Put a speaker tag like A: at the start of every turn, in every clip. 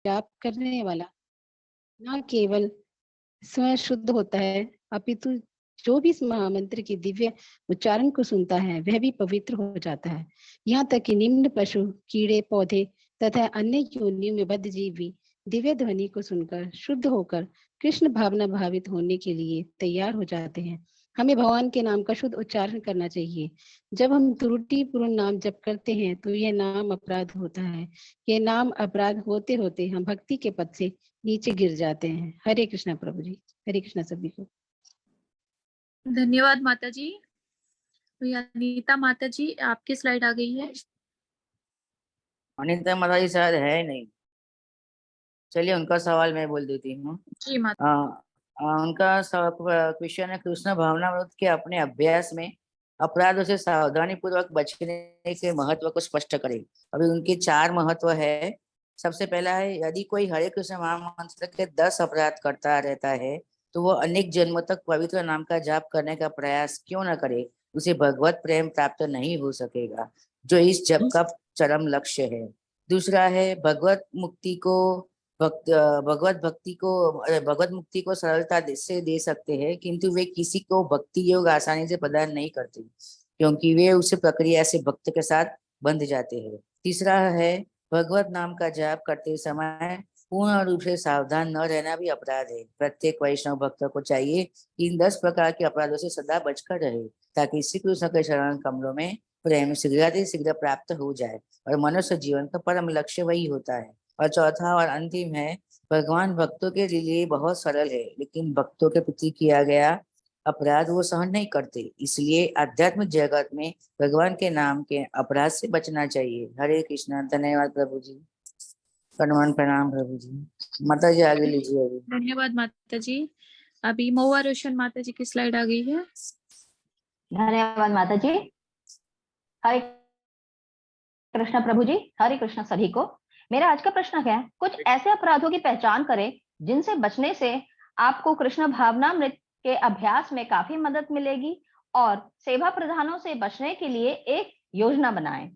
A: जाप करने वाला न केवल स्वयं शुद्ध होता है, अपितु जो भी इस महामंत्र के दिव्य उच्चारण को सुनता है वह भी पवित्र हो जाता है। यहाँ तक कि निम्न पशु, कीड़े, पौधे तथा अन्य योनियों में बद्ध जीव भी दिव्य ध्वनि को सुनकर शुद्ध होकर कृष्ण भावना भावित होने के लिए तैयार हो जाते हैं। हमें भगवान के नाम का शुद्ध उच्चारण करना चाहिए। जब हम त्रुटिपूर्ण नाम जप करते हैं तो यह नाम अपराध होता है। यह नाम अपराध होते होते हम भक्ति के पथ से नीचे गिर जाते हैं। हरे कृष्णा प्रभु जी। हरे कृष्णा सभी को।
B: धन्यवाद माता जी। तो अनीता माता जी आपकी स्लाइड आ गई है।
C: अनीता माता जी शायद है नहीं, चलिए उनका सवाल मैं बोल देती हूँ।
B: जी माता।
C: उनका क्वेश्चन है, कृष्ण भावनामृत के अपने अभ्यास में अपराधों से सावधानी पूर्वक बचने के महत्व को स्पष्ट करें। अभी उनके 4 महत्व है। सबसे पहला है, यदि कोई हरे कृष्ण महामंत्र के 10 अपराध करता रहता है तो वो अनेक जन्मों तक पवित्र नाम का जाप करने का प्रयास क्यों न करे, उसे भगवत प्रेम प्राप्त नहीं हो सकेगा, जो इस जप का चरम लक्ष्य है। दूसरा है, भगवत मुक्ति को सरलता से दे सकते हैं, किंतु वे किसी को भक्ति योग आसानी से प्रदान नहीं करते, क्योंकि वे उस प्रक्रिया से भक्त के साथ बंध जाते हैं। तीसरा है, भगवत नाम का जाप करते समय पूर्ण रूप से सावधान न रहना भी अपराध है। प्रत्येक वैष्णव भक्त को चाहिए कि इन 10 प्रकार के अपराधों से सदा बचकर रहे, ताकि श्री कृष्ण के शरण कमलों में प्रेम शीघ्र प्राप्त हो जाए, और मनुष्य जीवन का परम लक्ष्य वही होता है। और चौथा और अंतिम है, भगवान भक्तों के लिए बहुत सरल है, लेकिन भक्तों के प्रति किया गया अपराध वो सहन नहीं करते, इसलिए आध्यात्मिक जगत में भगवान के नाम के अपराध से बचना चाहिए। हरे कृष्णा। धन्यवाद प्रभु जी। प्रणाम प्रणाम प्रभु जी। माता जी आगे लीजिए। अभी
B: धन्यवाद माता जी। अभी महुआ रोशन माता जी की स्लाइड आ गई है।
D: धन्यवाद माता जी। हरे कृष्ण प्रभु जी। हरे कृष्ण सभी को। मेरा आज का प्रश्न है, कुछ ऐसे अपराधों की पहचान करें जिनसे बचने से आपको कृष्ण भावनामृत के अभ्यास में काफी मदद मिलेगी, और सेवा प्रधानों से बचने के लिए एक योजना बनाएं।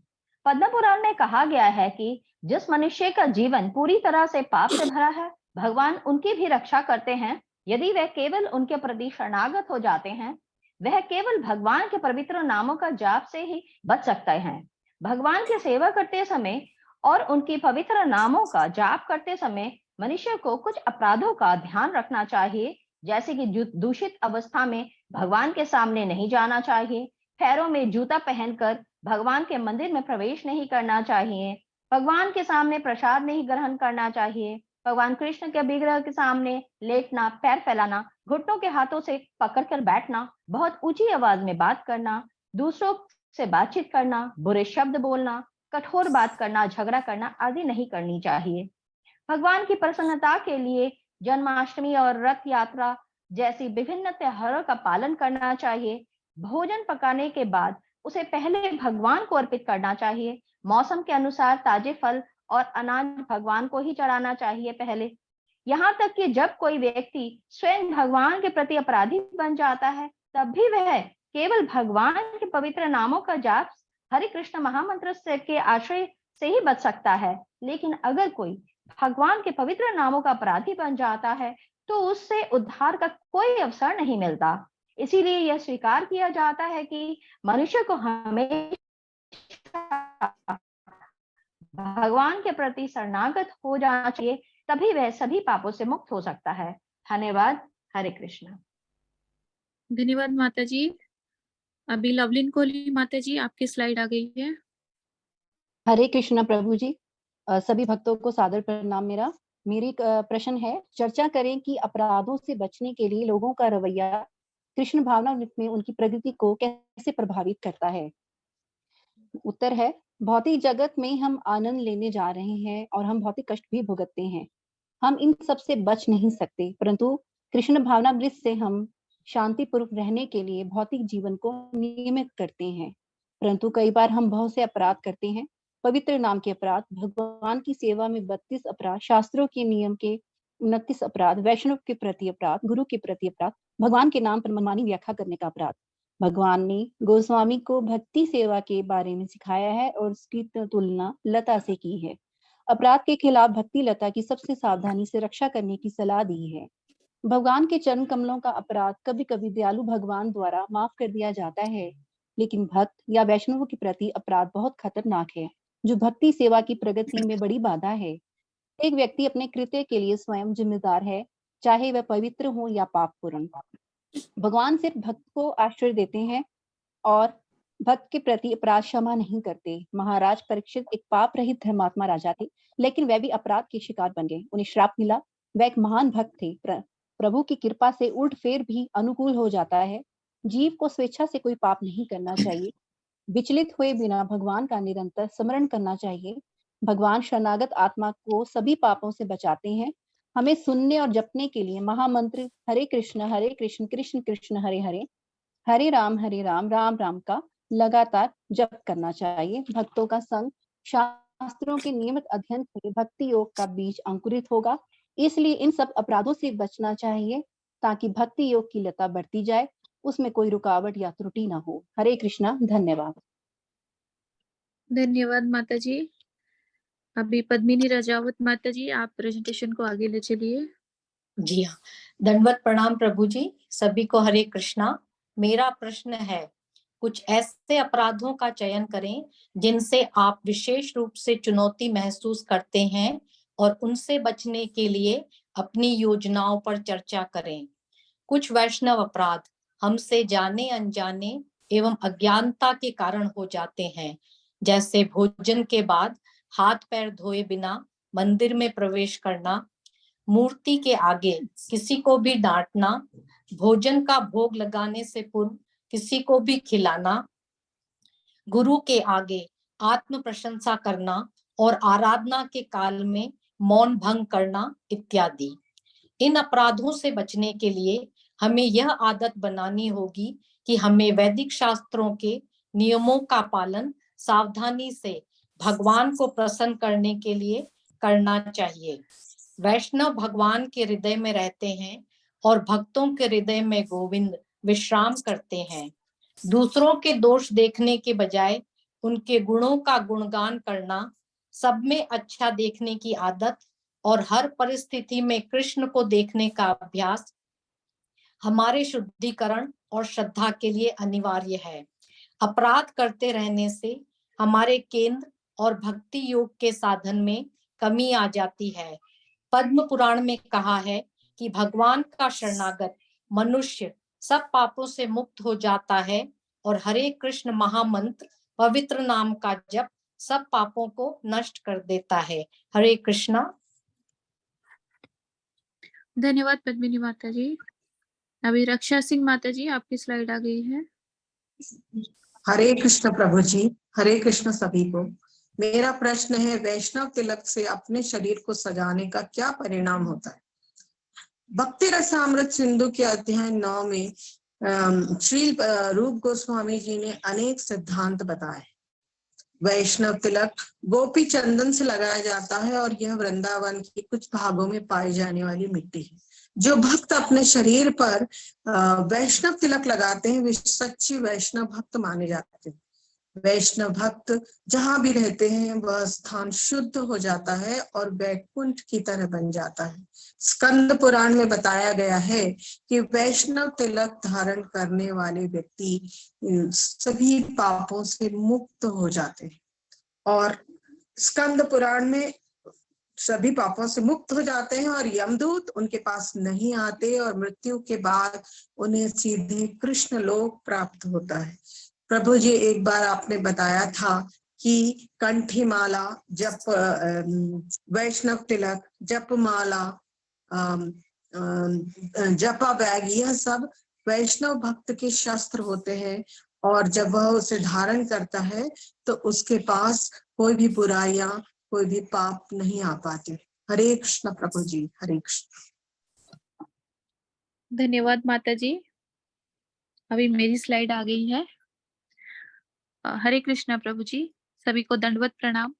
D: पद्म पुराण में कहा गया है कि जिस मनुष्य का जीवन पूरी तरह से पाप से भरा है, भगवान उनकी भी रक्षा करते हैं यदि वह केवल उनके प्रति शरणागत हो जाते हैं। वह केवल भगवान के पवित्र नामों का जाप से ही बच सकते हैं। भगवान की सेवा करते समय और उनकी पवित्र नामों का जाप करते समय मनुष्य को कुछ अपराधों का ध्यान रखना चाहिए, जैसे कि दूषित अवस्था में भगवान के सामने नहीं जाना चाहिए, पैरों में जूता पहनकर भगवान के मंदिर में प्रवेश नहीं करना चाहिए, भगवान के सामने प्रसाद नहीं ग्रहण करना चाहिए, भगवान कृष्ण के विग्रह के सामने लेटना, पैर फैलाना, घुटनों के हाथों से पकड़कर बैठना, बहुत ऊंची आवाज में बात करना, दूसरों से बातचीत करना, बुरे शब्द बोलना, कठोर बात करना, झगड़ा करना आदि नहीं करनी चाहिए। भगवान की प्रसन्नता के लिए जन्माष्टमी और रथ यात्रा जैसी विभिन्न त्योहारों का पालन करना चाहिए। भोजन पकाने के बाद उसे पहले भगवान को अर्पित करना चाहिए। मौसम के अनुसार ताजे फल और अनाज भगवान को ही चढ़ाना चाहिए पहले। यहाँ तक कि जब कोई व्यक्ति स्वयं भगवान के प्रति अपराधी बन जाता है, तब भी वह केवल भगवान के पवित्र नामों का जाप, हरे कृष्ण महामंत्र से के आश्रय से ही बच सकता है। लेकिन अगर कोई भगवान के पवित्र नामों का अपराधी बन जाता है तो उससे उद्धार का कोई अवसर नहीं मिलता। इसीलिए यह स्वीकार किया जाता है कि मनुष्य को हमेशा भगवान के प्रति शरणागत हो जाना चाहिए, तभी वह सभी पापों से मुक्त हो सकता है। धन्यवाद। हरे कृष्ण।
B: धन्यवाद माता जी। अभी लवलिन कोहली माता जी आपकी स्लाइड आ गई है।
E: हरे कृष्ण प्रभु जी। सभी भक्तों को सादर प्रणाम। मेरी प्रश्न है, चर्चा करें कि अपराधों से बचने के लिए लोगों का रवैया कृष्ण भावनामृत में उनकी प्रगति को कैसे प्रभावित करता है। उत्तर है, भौतिक जगत में हम आनंद लेने जा रहे हैं और हम भौतिक कष्ट भी भुगतते हैं। हम इन सब से बच नहीं सकते, परंतु कृष्ण भावनामृत से हम शांतिपूर्वक रहने के लिए भौतिक जीवन को नियमित करते हैं। परंतु कई बार हम बहुत से अपराध करते हैं। पवित्र नाम के अपराध, भगवान की सेवा में 32 अपराध, शास्त्रों के नियम के 29 अपराध, वैष्णव के प्रति अपराध, गुरु के प्रति अपराध, भगवान के नाम पर मनमानी व्याख्या करने का अपराध। भगवान ने गोस्वामी को भक्ति सेवा के बारे में सिखाया है और उसकी तुलना लता से की है। अपराध के खिलाफ भक्ति लता की सबसे सावधानी से रक्षा करने की सलाह दी है। भगवान के चरण कमलों का अपराध कभी कभी दयालु भगवान द्वारा माफ कर दिया जाता है, लेकिन भक्त या वैष्णवों के प्रति अपराध बहुत खतरनाक है, जो भक्ति सेवा की प्रगति में बड़ी बाधा है। एक व्यक्ति अपने कृत्य के लिए स्वयं जिम्मेदार है, चाहे वह पवित्र हो या पापपूर्ण। भगवान सिर्फ भक्त को आश्रय देते हैं और भक्त के प्रति अपराध क्षमा नहीं करते। महाराज परीक्षित एक पाप रहित धर्मात्मा राजा थे, लेकिन वह भी अपराध के शिकार बन गए। उन्हें श्राप मिला। वह एक महान भक्त थे। प्रभु की कृपा से उल्ट फेर भी अनुकूल हो जाता है। जीव को स्वेच्छा से कोई पाप नहीं करना चाहिए। विचलित हुए बिना भगवान का निरंतर स्मरण करना चाहिए। भगवान शरणागत आत्मा को सभी पापों से बचाते हैं। हमें सुनने और जपने के लिए महामंत्र हरे कृष्ण कृष्ण कृष्ण हरे हरे, हरे राम राम राम का लगातार जप करना चाहिए। भक्तों का संग शास्त्रों के नियमित अध्ययन से भक्ति योग का बीज अंकुरित होगा। इसलिए इन सब अपराधों से बचना चाहिए ताकि भक्ति योग की लता बढ़ती जाए, उसमें कोई रुकावट या त्रुटि ना हो। हरे कृष्णा। धन्यवाद।
B: धन्यवाद माता जी। अभी पद्मिनी राजावत माता जी, आप प्रेजेंटेशन को आगे ले चलिए।
F: जी हाँ, दंडवत प्रणाम प्रभु जी, सभी को हरे कृष्णा। मेरा प्रश्न है, कुछ ऐसे अपराधों का चयन करें जिनसे आप विशेष रूप से चुनौती महसूस करते हैं और उनसे बचने के लिए अपनी योजनाओं पर चर्चा करें। कुछ वैष्णव अपराध हमसे जाने अनजाने एवं अज्ञानता के कारण हो जाते हैं, जैसे भोजन के बाद हाथ पैर धोए बिना मंदिर में प्रवेश करना, मूर्ति के आगे किसी को भी डांटना, भोजन का भोग लगाने से पूर्व किसी को भी खिलाना, गुरु के आगे आत्म प्रशंसा करना और आराधना के काल में मौन भंग करना इत्यादि। इन अपराधों से बचने के लिए हमें यह आदत बनानी होगी कि हमें वैदिक शास्त्रों के नियमों का पालन सावधानी से भगवान को प्रसन्न करने के लिए करना चाहिए। वैष्णव भगवान के हृदय में रहते हैं और भक्तों के हृदय में गोविंद विश्राम करते हैं। दूसरों के दोष देखने के बजाय उनके गुणों का गुणगान करना, सब में अच्छा देखने की आदत और हर परिस्थिति में कृष्ण को देखने का अभ्यास हमारे शुद्धिकरण और श्रद्धा के लिए अनिवार्य है। अपराध करते रहने से हमारे केंद्र और भक्ति योग के साधन में कमी आ जाती है। पद्म पुराण में कहा है कि भगवान का शरणागत मनुष्य सब पापों से मुक्त हो जाता है और हरे कृष्ण महामंत्र पवित्र नाम का जप सब पापों को नष्ट कर देता है। हरे कृष्णा।
B: धन्यवाद पद्मिनी माता जी। अभी रक्षा सिंह माता जी, आपकी स्लाइड आ गई है।
G: हरे कृष्ण प्रभु जी, हरे कृष्ण सभी को। मेरा प्रश्न है, वैष्णव तिलक से अपने शरीर को सजाने का क्या परिणाम होता है? भक्ति रसामृत सिंधु के अध्याय 9 में श्री रूप गोस्वामी जी ने अनेक सिद्धांत बताए। वैष्णव तिलक गोपी चंदन से लगाया जाता है और यह वृंदावन के कुछ भागों में पाई जाने वाली मिट्टी है। जो भक्त अपने शरीर पर वैष्णव तिलक लगाते हैं वे सच्ची वैष्णव भक्त माने जाते हैं। वैष्णव भक्त जहां भी रहते हैं वह स्थान शुद्ध हो जाता है और वैकुंठ की तरह बन जाता है। स्कंद पुराण में बताया गया है कि वैष्णव तिलक धारण करने वाले व्यक्ति सभी पापों से मुक्त हो जाते हैं और स्कंद पुराण में सभी पापों से मुक्त हो जाते हैं और यमदूत उनके पास नहीं आते और मृत्यु के बाद उन्हें सीधे कृष्ण लोक प्राप्त होता है। प्रभु जी, एक बार आपने बताया था कि कंठी माला, जप, वैष्णव तिलक, जप माला, जपा बैग, यह सब वैष्णव भक्त के शस्त्र होते हैं और जब वह उसे धारण करता है तो उसके पास कोई भी बुराइयां, कोई भी पाप नहीं आ पाते। हरे कृष्ण प्रभु जी, हरे कृष्ण।
B: धन्यवाद माता जी। अभी मेरी स्लाइड आ गई है। हरे कृष्णा प्रभु जी, सभी को दंडवत प्रणाम।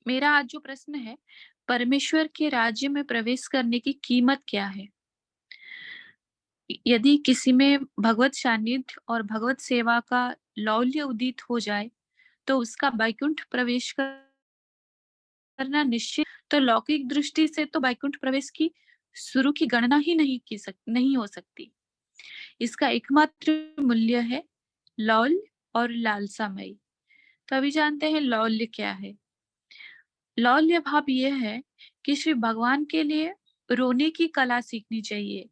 B: मेरा आज जो प्रश्न है, परमेश्वर के राज्य में प्रवेश करने की कीमत क्या है? यदि किसी में भगवत सानिध्य और भगवत सेवा का लौल्य उदित हो जाए तो उसका वैकुंठ प्रवेश करना निश्चित। तो लौकिक दृष्टि से तो वैकुंठ प्रवेश की शुरू की गणना ही नहीं हो सकती। इसका एकमात्र मूल्य है लौल्य और लालसामयी। तो अभी जानते हैं लौल्य क्या है। लौल्य भाव यह है कि श्री भगवान के लिए रोने की कला सीखनी चाहिए।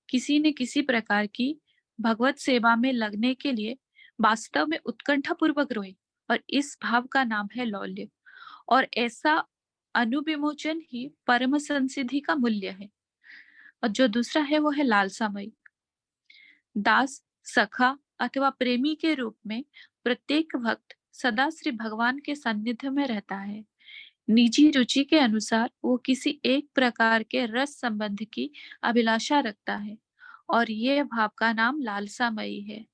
B: किसी न किसी प्रकार की भगवत सेवा में लगने के लिए वास्तव में उत्कंठा पूर्वक रोए, और इस भाव का नाम है लौल्य। और ऐसा अनुविमोचन ही परम संसिद्धि का मूल्य है। और जो दूसरा है वो है लालसामयी। दास, सखा अथवा प्रेमी के रूप में प्रत्येक भक्त सदा श्री भगवान के सानिध्य में रहता है। निजी रुचि के अनुसार वो किसी एक प्रकार के रस संबंध की अभिलाषा रखता है, और ये भाव का नाम लालसामयी है।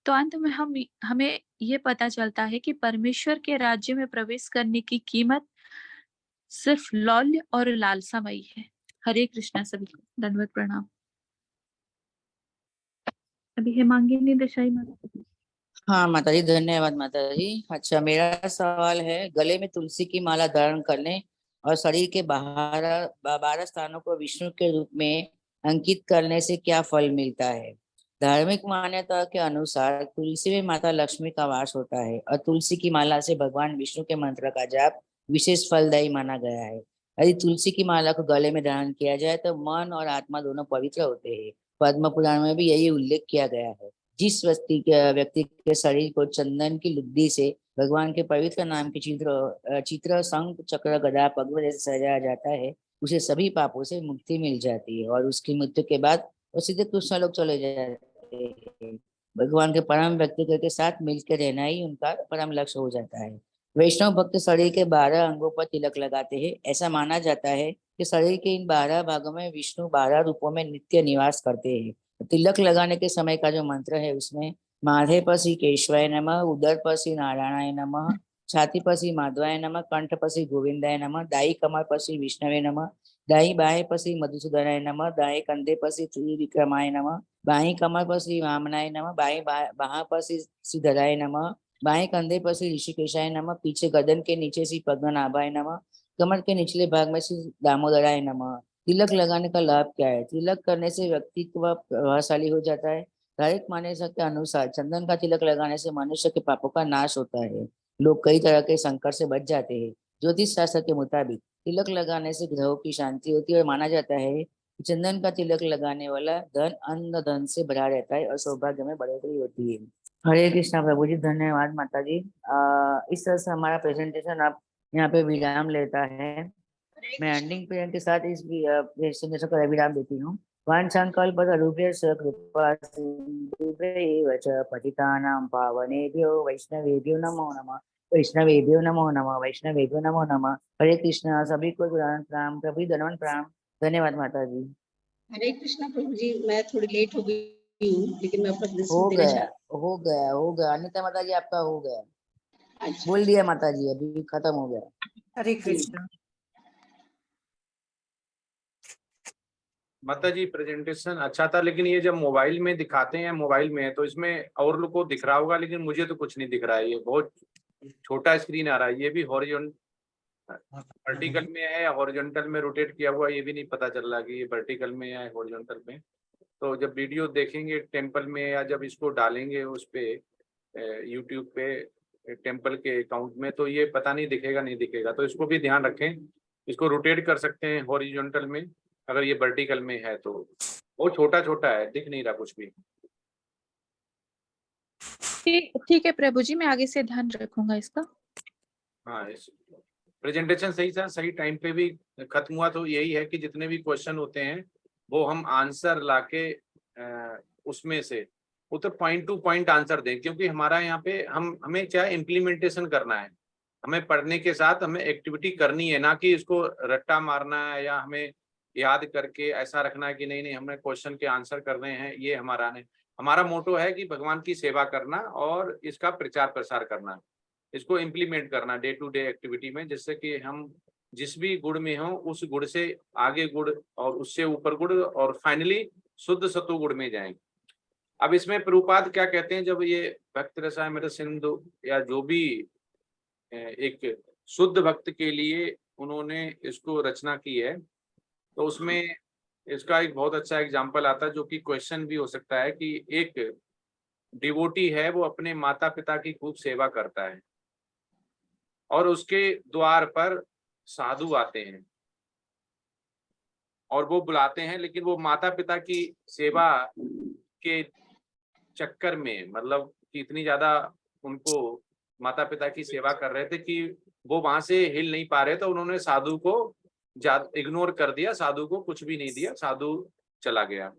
B: तो अंत में हमें ये पता चलता है कि परमेश्वर के राज्य में प्रवेश करने की कीमत सिर्फ लौल्य और लालसामयी है। हरे कृष्णा, सभी को दंडवत प्रणाम। अभी हेमांगिनी देसाई माता।
C: हाँ माता जी, धन्यवाद माता जी। अच्छा, मेरा सवाल है, गले में तुलसी की माला धारण करने और शरीर के 12 स्थानों को विष्णु के रूप में अंकित करने से क्या फल मिलता है? धार्मिक मान्यता के अनुसार तुलसी में माता लक्ष्मी का वास होता है और तुलसी की माला से भगवान विष्णु के मंत्र का जाप विशेष फलदायी माना गया है। यदि तुलसी की माला को गले में धारण किया जाए तो मन और आत्मा दोनों पवित्र होते हैं। पद्म पुराण में भी यही उल्लेख किया गया है। जिस व्यक्ति के शरीर को चंदन की लुद्दी से भगवान के पवित्र नाम के चित्र शंख चक्र गदा पद्म जैसे सजाया जाता है, उसे सभी पापों से मुक्ति मिल जाती है और उसकी मृत्यु के बाद वो सीधे कृष्ण लोक चले जाते हैं। भगवान के परम व्यक्ति के साथ मिलकर रहना ही उनका परम लक्ष्य हो जाता है। वैष्णव भक्त शरीर के 12 अंगों पर तिलक लगाते हैं। ऐसा माना जाता है कि शरीर के इन 12 भागों में विष्णु 12 रूपों में नित्य निवास करते हैं। तिलक लगाने के समय का जो मंत्र है उसमें माथे पर श्री केशवाय नमः, उदर पर श्री नारायणाय नमः, छाती पर श्री माधवाय नमः, कंठ पर श्री गोविंदाय नमः, दाई कमर पर श्री विष्णवे नमः, दाई बाहें पर श्री मधुसूदनाय नमः, दाएं कंधे पर श्री त्रिविक्रमाय नमः, बाई कमर पर श्री वामनाय नमः, बाई बाह पर श्री श्रीधराय नमः, बाएं कंधे पर श्री ऋषिकेशाय नमः, पीछे गर्दन के नीचे श्री पद्मनाभाय नमः, कमर के निचले भाग में श्री दामोदराय नमः। तिलक लगाने का लाभ क्या है? तिलक करने से व्यक्तित्व प्रभावशाली हो जाता है। धार्मिक मान्यता के अनुसार चंदन का तिलक लगाने से मनुष्य के पापों का नाश होता है। लोग कई तरह के संकट से बच जाते हैं। ज्योतिष शास्त्र के मुताबिक तिलक लगाने से ग्रहों की शांति होती है और माना जाता है कि चंदन का तिलक लगाने वाला धन अन्न धन से भरा रहता है और सौभाग्य में बढ़ोतरी होती है। हरे कृष्णा प्रभु जी, धन्यवाद माता जी। इस तरह से हमारा प्रेजेंटेशन आप यहाँ पे विराम लेता है। मैं एंडिंग पे के साथ इस प्रेजेंटेशन को विराम देती हूँ। वाञ्छाकल्पतरुभ्यश्च कृपासिन्धुभ्यैव च पतितानां पावनेभ्यो वैष्णवेभ्यो नमो नमः। वैष्णवेभ्यो नमो नमः। वैष्णवेभ्यो नमो नमः। हरे कृष्णा, सभी को प्रणाम, प्रभु धन्यवाद प्रणाम। धन्यवाद माता जी।
A: हरे कृष्णा प्रभु जी, मैं थोड़ी लेट हो गई हूँ, लेकिन मैं अपना
C: हो
A: देना
C: गया हो गया अनिता माता जी, आपका हो गया।
A: अच्छा,
C: बोल दिया माता जी, अभी खत्म हो गया।
H: हरे कृष्णा।
I: माता जी प्रेजेंटेशन अच्छा था, लेकिन ये जब मोबाइल में दिखाते हैं, मोबाइल में है तो इसमें और लोग को दिख रहा होगा, लेकिन मुझे तो कुछ नहीं दिख रहा है। ये बहुत छोटा स्क्रीन आ रहा है। ये भी वर्टिकल में है या हॉरिजॉन्टल में रोटेट किया हुआ, ये भी नहीं पता चल रहा कि ये वर्टिकल में या हॉरिजॉन्टल में। तो जब वीडियो देखेंगे टेम्पल में या जब इसको डालेंगे उस पे यूट्यूब पे टेम्पल के अकाउंट में, तो ये पता नहीं दिखेगा नहीं दिखेगा। तो इसको भी ध्यान रखें। इसको रोटेट कर सकते हैं हॉरिजॉन्टल में अगर ये वर्टिकल में है तो। बहुत छोटा छोटा है, दिख नहीं रहा कुछ भी।
B: ठीक है प्रभु जी, मैं आगे से ध्यान रखूंगा इसका।
I: हाँ, इस प्रेजेंटेशन सही था, सही टाइम पे भी खत्म हुआ। तो यही है कि जितने भी क्वेश्चन होते हैं वो हम आंसर लाके उसमें से वो तो पॉइंट टू पॉइंट आंसर दें, क्योंकि हमारा यहाँ पे हमें क्या इम्प्लीमेंटेशन करना है। हमें पढ़ने के साथ हमें एक्टिविटी करनी है, ना कि इसको रट्टा मारना है या हमें याद करके ऐसा रखना है कि नहीं नहीं हमें क्वेश्चन के आंसर करने हैं। ये हमारा नहीं, हमारा मोटो है कि भगवान की सेवा करना और इसका प्रचार प्रसार करना, इसको इम्प्लीमेंट करना डे टू डे एक्टिविटी में, जिससे कि हम जिस भी गुण में हो उस गुण से आगे गुण और उससे ऊपर गुण और फाइनली शुद्ध सत्व गुण में जाएंगे। अब इसमें प्रभुपाद क्या कहते हैं, जब ये भक्त रसायन सिंधु या जो भी एक शुद्ध भक्त के लिए उन्होंने इसको रचना की है। तो उसमें इसका एक बहुत अच्छा एग्जाम्पल आता है, जो कि क्वेश्चन भी हो सकता है कि एक डिवोटी है, वो अपने माता पिता की खूब सेवा करता है और उसके द्वार पर साधु आते हैं और वो बुलाते हैं, लेकिन वो माता पिता की सेवा के चक्कर में, मतलब कि इतनी ज्यादा उनको माता पिता की सेवा कर रहे थे कि वो वहां से हिल नहीं पा रहे, तो उन्होंने साधु को इग्नोर कर दिया, साधु को कुछ भी नहीं दिया, साधु चला गया।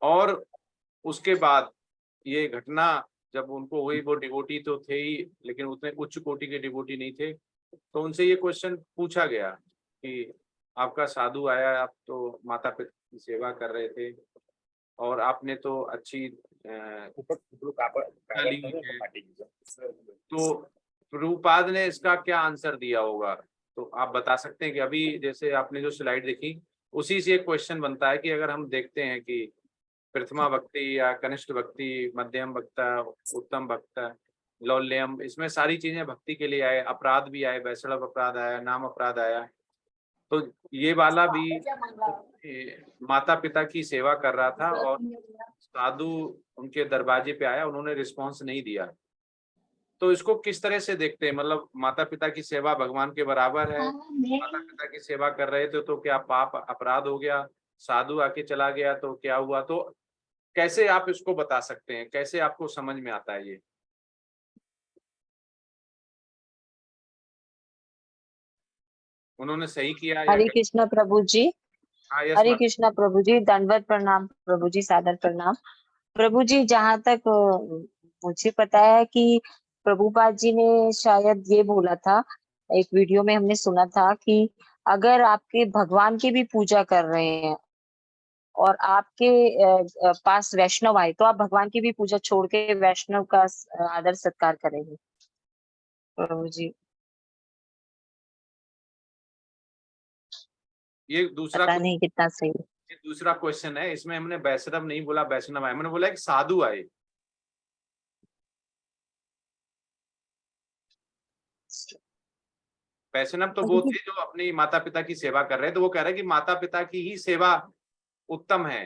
I: और उसके बाद ये घटना जब उनको हुई, वो डिवोटी तो थे ही, लेकिन उतने उच्च कोटि के डिवोटी नहीं थे, तो उनसे ये क्वेश्चन पूछा गया कि आपका साधु आया, आप तो माता पिता की सेवा कर रहे थे और आपने तो अच्छी तो प्रभुपाद ने इसका क्या आंसर दिया होगा? तो आप बता सकते हैं कि अभी जैसे आपने जो स्लाइड देखी, उसी से एक क्वेश्चन बनता है कि अगर हम देखते हैं कि प्रथमा भक्ति या कनिष्ठ भक्ति, मध्यम भक्ता, उत्तम भक्ता, लौल्यम, इसमें सारी चीजें भक्ति के लिए आए, अपराध भी आए, वैष्णव अपराध आया, नाम अपराध आया, तो ये वाला भी माता पिता की सेवा कर रहा था और साधु उनके दरवाजे पे आया, उन्होंने रिस्पॉन्स नहीं दिया। तो इसको किस तरह से देखते हैं? मतलब माता पिता की सेवा भगवान के बराबर है, माता पिता की सेवा कर रहे थे तो क्या पाप अपराध हो गया? साधु आके चला गया तो क्या हुआ? तो कैसे आप इसको बता सकते हैं, कैसे आपको समझ में आता है ये? उन्होंने सही किया या?
H: हरे कृष्णा प्रभु जी।
I: हाँ, यस
H: हरे
I: मैम।
H: कृष्णा प्रभु जी, दंडवत प्रणाम प्रभु जी, सादर प्रणाम प्रभु जी। जहाँ तक मुझे पता है कि प्रभुपाद जी ने शायद ये बोला था, एक वीडियो में हमने सुना था कि अगर आपके भगवान की भी पूजा कर रहे हैं और आपके पास वैष्णव आए, तो आप भगवान की भी पूजा छोड़ के वैष्णव का आदर सत्कार करेंगे प्रभु जी।
I: ये दूसरा
H: पता नहीं कितना सही।
I: ये दूसरा क्वेश्चन है, इसमें हमने वैष्णव नहीं बोला, वैष्णव आए, मैंने बोला एक साधु आए। वैष्णव तो वो थे जो अपनी माता पिता की सेवा कर रहे हैं, तो वो कह रहे हैं कि माता पिता की ही सेवा उत्तम है।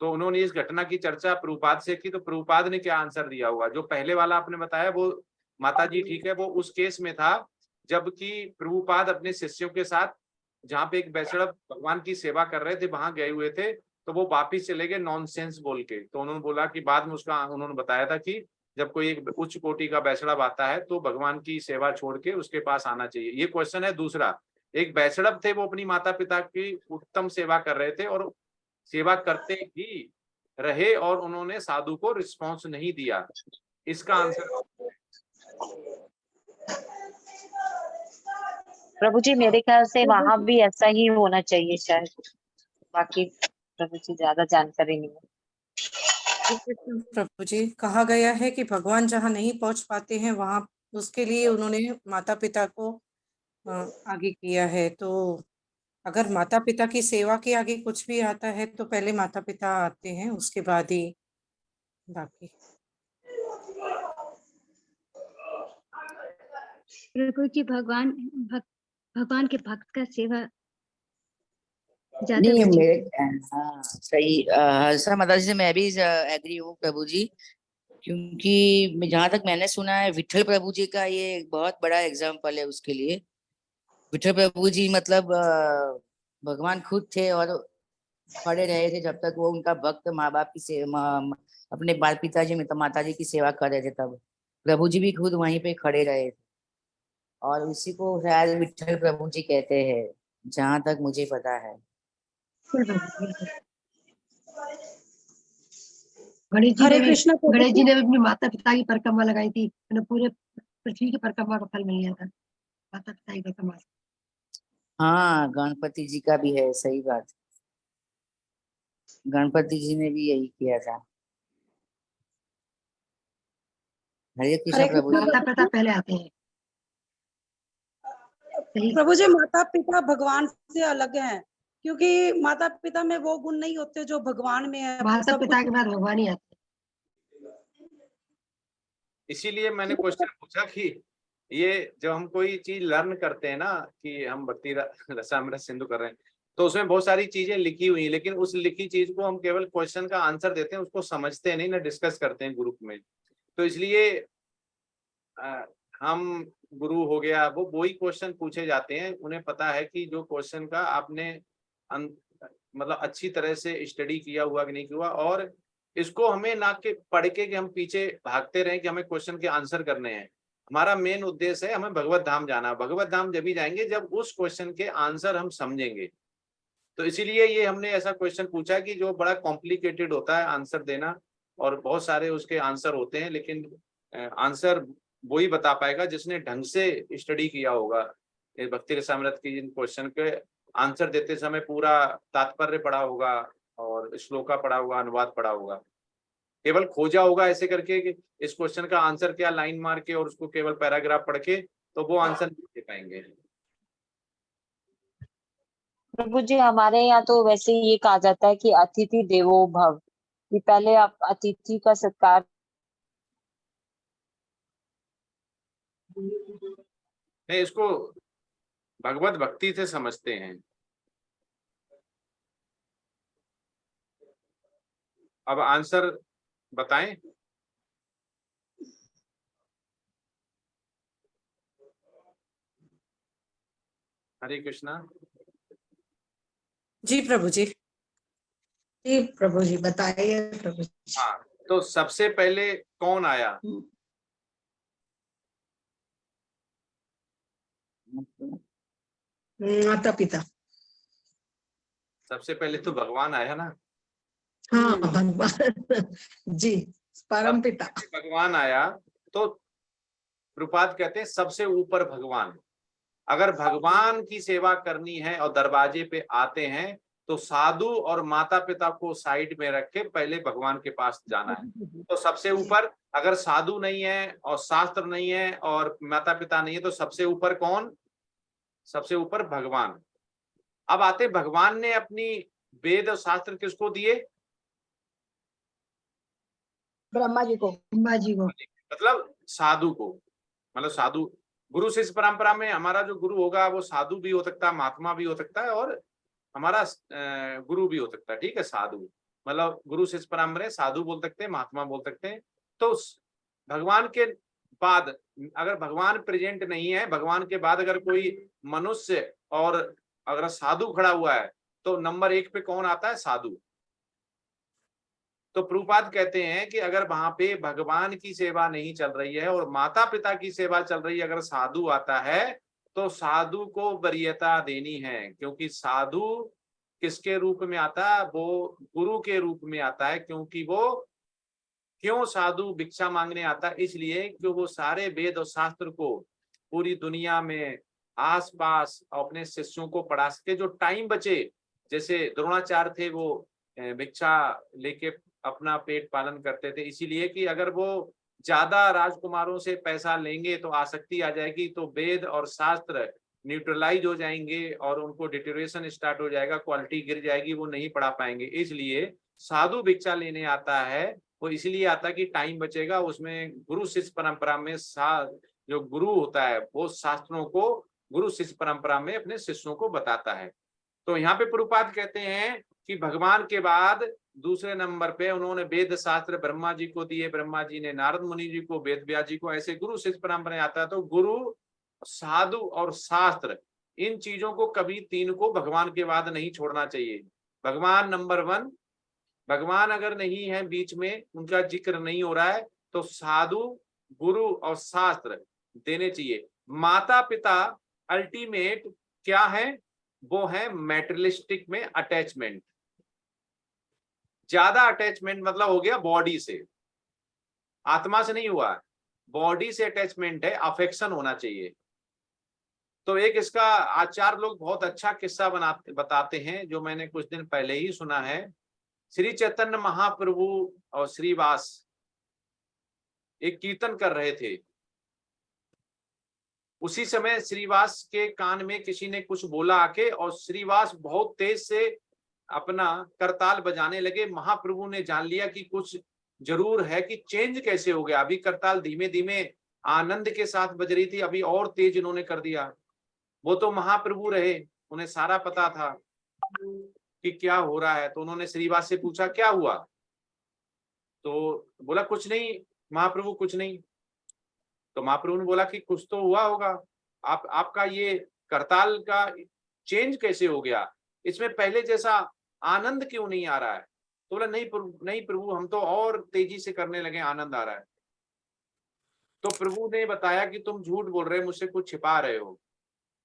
I: तो उन्होंने इस घटना की चर्चा प्रभुपाद से की, तो प्रभुपाद ने क्या आंसर दिया होगा? जो पहले वाला आपने बताया वो माता जी ठीक है, वो उस केस में था जबकि प्रभुपाद अपने शिष्यों के साथ जहाँ पे एक वैष्णव भगवान की सेवा कर रहे थे वहां गए हुए थे, तो वो वापिस चले गए नॉनसेंस बोल के। तो उन्होंने बोला कि बाद में उसका उन्होंने बताया था कि जब कोई एक उच्च कोटि का वैष्णव आता है तो भगवान की सेवा छोड़ के उसके पास आना चाहिए। ये क्वेश्चन है दूसरा। एक वैष्णव थे, वो अपनी माता पिता की उत्तम सेवा कर रहे थे और सेवा करते ही रहे और उन्होंने साधु को रिस्पॉन्स नहीं दिया। इसका आंसर
H: प्रभु जी मेरे ख्याल से वहां भी ऐसा ही होना चाहिए शायद, बाकी प्रभु जी ज्यादा जानकारी नहीं है।
J: प्रभु जी, कहा गया है कि भगवान जहाँ नहीं पहुंच पाते हैं वहां उसके लिए उन्होंने माता पिता को आगे किया है। तो अगर माता पिता की सेवा के आगे कुछ भी आता है तो पहले माता पिता आते हैं, उसके बाद ही बाकी।
K: प्रभु जी भगवान के भक्त का सेवा
C: नहीं मेरे हाँ सही हर्षा माता जी से मैं भी एग्री हूँ प्रभु जी, क्योंकि जहां तक मैंने सुना है विठल प्रभु जी का ये एक बहुत बड़ा एग्जाम्पल है उसके लिए। विठल प्रभु जी मतलब भगवान खुद थे और खड़े रहे थे जब तक वो उनका भक्त माँ बाप की अपने बाल पिताजी माता जी की सेवा कर रहे थे, तब प्रभु जी भी खुद वहीं पे खड़े रहे थे और उसी को शायद विठल प्रभु जी कहते हैं, जहां तक मुझे पता है।
K: गणेश जी ने अपनी माता पिता की परिक्रमा लगाई थी, पूरे पृथ्वी की परिक्रमा का फल मिल गया था माता पिता की परिक्रमा।
C: हाँ गणपति जी का भी है, सही बात, गणपति जी ने भी यही किया था। हरे कृष्ण प्रभु जी।
K: माता पिता पहले आते हैं
L: प्रभु जी। माता पिता भगवान से अलग हैं, क्योंकि माता पिता में वो गुण नहीं होते जो भगवान में है।
K: माता पिता के बाद भगवान ही आते हैं।
I: इसीलिए मैंने क्वेश्चन पूछा कि ये जब हम कोई चीज लर्न करते हैं ना कि हम भक्ति रसामृत सिंधु कर रहे हैं, तो उसमें बहुत सारी चीजें लिखी हुई हैं, लेकिन उस लिखी चीज को हम केवल क्वेश्चन का आंसर देते हैं, उसको समझते नहीं ना, डिस्कस करते हैं ग्रुप में। तो इसलिए हम गुरु हो गया, वो वही क्वेश्चन पूछे जाते हैं, उन्हें पता है कि जो क्वेश्चन का आपने मतलब अच्छी तरह से स्टडी किया हुआ कि नहीं किया, और इसको हमें ना कि पढ़ के कि हम पीछे भागते रहें कि हमें क्वेश्चन के आंसर करने हैं। हमारा मेन उद्देश्य है हमें भगवत धाम जाना। भगवत धाम जब ही जाएंगे जब उस क्वेश्चन के आंसर हम समझेंगे। तो इसीलिए ये हमने ऐसा क्वेश्चन पूछा कि जो बड़ा कॉम्प्लिकेटेड होता है आंसर देना, और बहुत सारे उसके आंसर होते हैं, लेकिन आंसर वही बता पाएगा जिसने ढंग से स्टडी किया होगा। भक्ति रसामृत की जिन क्वेश्चन के आंसर देते समय पूरा तात्पर्य पढ़ा होगा और श्लोका पढ़ा होगा, अनुवाद पढ़ा होगा। केवल खोजा होगा ऐसे करके कि इस क्वेश्चन का आंसर क्या, लाइन मार के और उसको केवल पैराग्राफ पढ़ के, तो वो आंसर नहीं दे पाएंगे।
H: प्रभु जी, हमारे यहाँ तो वैसे ये कहा जाता है कि अतिथि देवो भव, कि पहले आप अतिथि का सत्कार।
I: नहीं, इसको भगवत भक्ति से समझते हैं। अब आंसर बताएं। हरे कृष्णा।
J: जी प्रभु जी।
G: जी प्रभु जी, बताइए प्रभु जी।
I: हाँ, तो सबसे पहले कौन आया?
G: माता पिता।
I: सबसे पहले तो भगवान आया ना।
G: हाँ भगवान जी, परम पिता
I: भगवान आया। तो प्रभुपाद कहते हैं सबसे ऊपर भगवान। अगर भगवान की सेवा करनी है और दरवाजे पे आते हैं तो साधु और माता पिता को साइड में रख के पहले भगवान के पास जाना है। तो सबसे ऊपर अगर साधु नहीं है और शास्त्र नहीं है और माता पिता नहीं है तो सबसे ऊपर कौन? सबसे ऊपर भगवान। अब आते भगवान ने अपनी वेद और शास्त्र किसको दिए?
K: ब्रह्मा जी को। ब्रह्मा जी को
I: मतलब साधु को। मतलब साधु, गुरु शिष्य परंपरा में हमारा जो गुरु होगा वो साधु भी हो सकता है, महात्मा भी हो सकता है, और हमारा गुरु भी हो सकता है। ठीक है, साधु मतलब गुरु शिष्य परंपरा साधु बोल सकते हैं, महात्मा बोल सकते हैं। तो भगवान के बाद अगर भगवान प्रेजेंट नहीं है, भगवान के बाद अगर कोई मनुष्य और अगर साधु खड़ा हुआ है तो नंबर 1 पे कौन आता है? साधु। तो प्रभुपाद कहते हैं कि अगर वहां पे भगवान की सेवा नहीं चल रही है और माता पिता की सेवा चल रही है, अगर साधु आता है तो साधु को वरीयता देनी है, क्योंकि साधु किसके रूप में आता है? वो गुरु के रूप में आता है। क्योंकि वो क्यों साधु भिक्षा मांगने आता है? इसलिए कि वो सारे वेद और शास्त्र को पूरी दुनिया में आसपास अपने शिष्यों को पढ़ा सके। जो टाइम बचे, जैसे द्रोणाचार्य थे वो भिक्षा लेके अपना पेट पालन करते थे, इसीलिए कि अगर वो ज्यादा राजकुमारों से पैसा लेंगे तो आसक्ति आ जाएगी, तो वेद और शास्त्र न्यूट्रलाइज हो जाएंगे और उनको डिटेरियोरेशन स्टार्ट हो जाएगा, क्वालिटी गिर जाएगी, वो नहीं पढ़ा पाएंगे। इसलिए साधु भिक्षा लेने आता है, वो इसलिए आता है कि टाइम बचेगा। उसमें गुरु शिष्य परंपरा में जो गुरु होता है वो शास्त्रों को गुरु शिष्य परंपरा में अपने शिष्यों को बताता है। तो यहाँ पे प्रभुपाद कहते हैं कि भगवान के बाद दूसरे नंबर पे उन्होंने वेद शास्त्र ब्रह्मा जी को दिए, ब्रह्मा जी ने नारद मुनि जी को, वेद व्यास जी को, ऐसे गुरु शिष्य परंपरा आता है। तो गुरु, साधु और शास्त्र, इन चीजों को कभी 3 को भगवान के बाद नहीं छोड़ना चाहिए। भगवान नंबर 1, भगवान अगर नहीं है बीच में, उनका जिक्र नहीं हो रहा है, तो साधु, गुरु और शास्त्र देने चाहिए। माता पिता अल्टीमेट क्या है? वो है मैटेरियलिस्टिक में अटैचमेंट। ज्यादा अटैचमेंट मतलब हो गया बॉडी से, आत्मा से नहीं हुआ, बॉडी से अटैचमेंट है, अफेक्शन होना चाहिए। तो एक इसका आचार्य लोग बहुत अच्छा किस्सा बताते हैं, जो मैंने कुछ दिन पहले ही सुना है। श्री चैतन्य महाप्रभु और श्रीवास एक कीर्तन कर रहे थे। उसी समय श्रीवास के कान में किसी ने कुछ बोला आके, और श्रीवास बहुत तेज से अपना करताल बजाने लगे। महाप्रभु ने जान लिया कि कुछ जरूर है कि चेंज कैसे हो गया। अभी करताल धीमे धीमे आनंद के साथ बज रही थी, अभी और तेज इन्होंने कर दिया। वो तो महाप्रभु रहे, उन्हें सारा पता था कि क्या हो रहा है। तो उन्होंने श्रीवास से पूछा क्या हुआ, तो बोला कुछ नहीं महाप्रभु, कुछ नहीं। तो महाप्रभु ने बोला कि कुछ तो हुआ होगा, आपका ये करताल का चेंज कैसे हो गया, इसमें पहले जैसा आनंद क्यों नहीं आ रहा है। तो बोला नहीं प्रभु, हम तो और तेजी से करने लगे, आनंद आ रहा है। तो प्रभु ने बताया कि तुम झूठ बोल रहे हो, मुझसे कुछ छिपा रहे हो।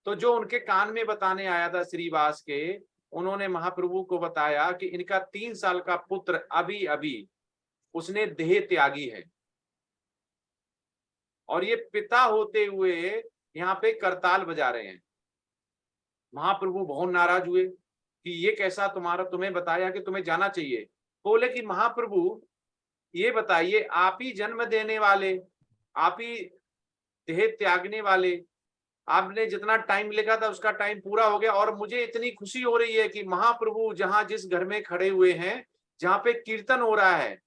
I: तो जो उनके कान में बताने आया था श्रीवास के, उन्होंने महाप्रभु को बताया कि इनका 3 साल का पुत्र अभी अभी उसने देह त्यागी है, और ये पिता होते हुए यहाँ पे करताल बजा रहे हैं। महाप्रभु बहुत नाराज हुए कि ये कैसा तुम्हें बताया कि तुम्हें जाना चाहिए। बोले कि महाप्रभु ये बताइए, आप ही जन्म देने वाले, आप ही देह त्यागने वाले, आपने जितना टाइम लिखा था उसका टाइम पूरा हो गया, और मुझे इतनी खुशी हो रही है कि महाप्रभु जहां जिस घर में खड़े हुए हैं, जहां पे कीर्तन हो रहा है,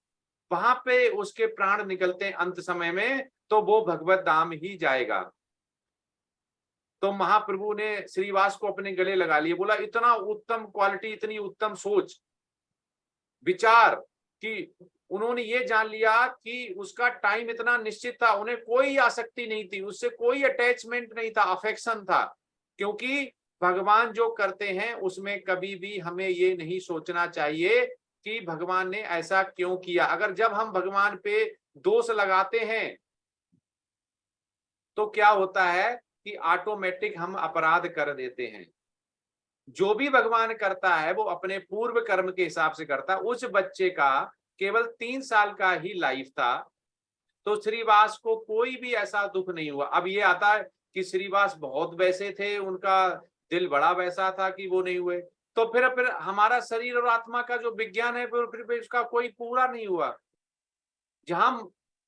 I: वहां पे उसके प्राण निकलते हैं अंत समय में, तो वो भगवत धाम ही जाएगा। तो महाप्रभु ने श्रीवास को अपने गले लगा लिए, बोला इतना उत्तम क्वालिटी, इतनी उत्तम सोच विचार, कि उन्होंने ये जान लिया कि उसका टाइम इतना निश्चित था, उन्हें कोई आसक्ति नहीं थी, उससे कोई अटैचमेंट नहीं था, अफेक्शन था। क्योंकि भगवान जो करते हैं उसमें कभी भी हमें ये नहीं सोचना चाहिए कि भगवान ने ऐसा क्यों किया। अगर जब हम भगवान पे दोष लगाते हैं तो क्या होता है कि ऑटोमेटिक हम अपराध कर देते हैं। जो भी भगवान करता है वो अपने पूर्व कर्म के हिसाब से करता है। उस बच्चे का केवल 3 साल का ही लाइफ था, तो श्रीवास को कोई भी ऐसा दुख नहीं हुआ। अब ये आता है कि श्रीवास बहुत वैसे थे, उनका दिल बड़ा वैसा था कि वो नहीं हुए, तो फिर हमारा शरीर और आत्मा का जो विज्ञान है फिर इसका कोई पूरा नहीं हुआ। जहां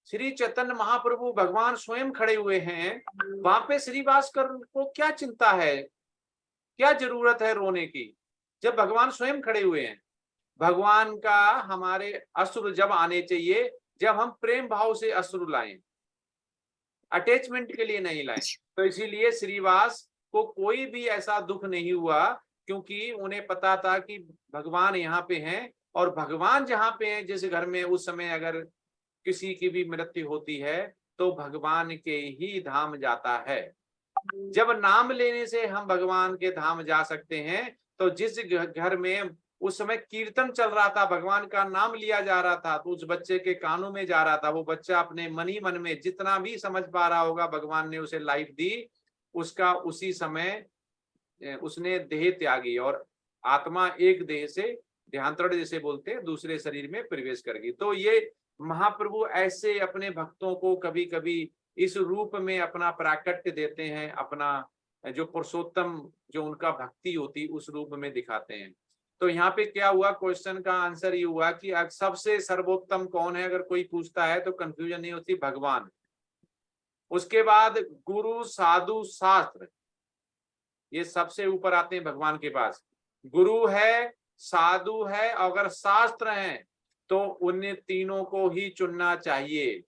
I: श्री चैतन्य महाप्रभु भगवान स्वयं खड़े हुए हैं, वहां पे श्रीवास को क्या चिंता है, क्या जरूरत है रोने की, जब भगवान स्वयं खड़े हुए हैं। भगवान का हमारे अश्रु जब आने चाहिए जब हम प्रेम भाव से अश्रु लाएं, अटैचमेंट के लिए नहीं लाएं। तो इसीलिए श्रीवास को कोई भी ऐसा दुख नहीं हुआ, क्योंकि उन्हें पता था कि भगवान यहाँ पे हैं, और भगवान जहाँ पे हैं जिस घर में, उस समय अगर किसी की भी मृत्यु होती है तो भगवान के ही धाम जाता है। जब नाम लेने से हम भगवान के धाम जा सकते हैं, तो जिस घर में उस समय कीर्तन चल रहा था, भगवान का नाम लिया जा रहा था, तो उस बच्चे के कानों में जा रहा था, वो बच्चा अपने मन ही मन में जितना भी समझ पा रहा होगा, भगवान ने उसे लाइफ दी, उसका उसी समय उसने देह त्यागी, और आत्मा एक देह से देहांतरण जैसे बोलते हैं दूसरे शरीर में प्रवेश कर गई। तो ये महाप्रभु ऐसे अपने भक्तों को कभी कभी इस रूप में अपना प्राकट्य देते हैं, अपना जो पुरुषोत्तम जो उनका भक्ति होती उस रूप में दिखाते हैं। तो यहाँ पे क्या हुआ, क्वेश्चन का आंसर ये हुआ कि सबसे सर्वोत्तम कौन है, अगर कोई पूछता है तो कंफ्यूजन नहीं होती, भगवान। उसके बाद गुरु साधु शास्त्र, ये सबसे ऊपर आते हैं भगवान के पास। गुरु है, साधु है, अगर शास्त्र हैं तो उन तीनों को ही चुनना चाहिए।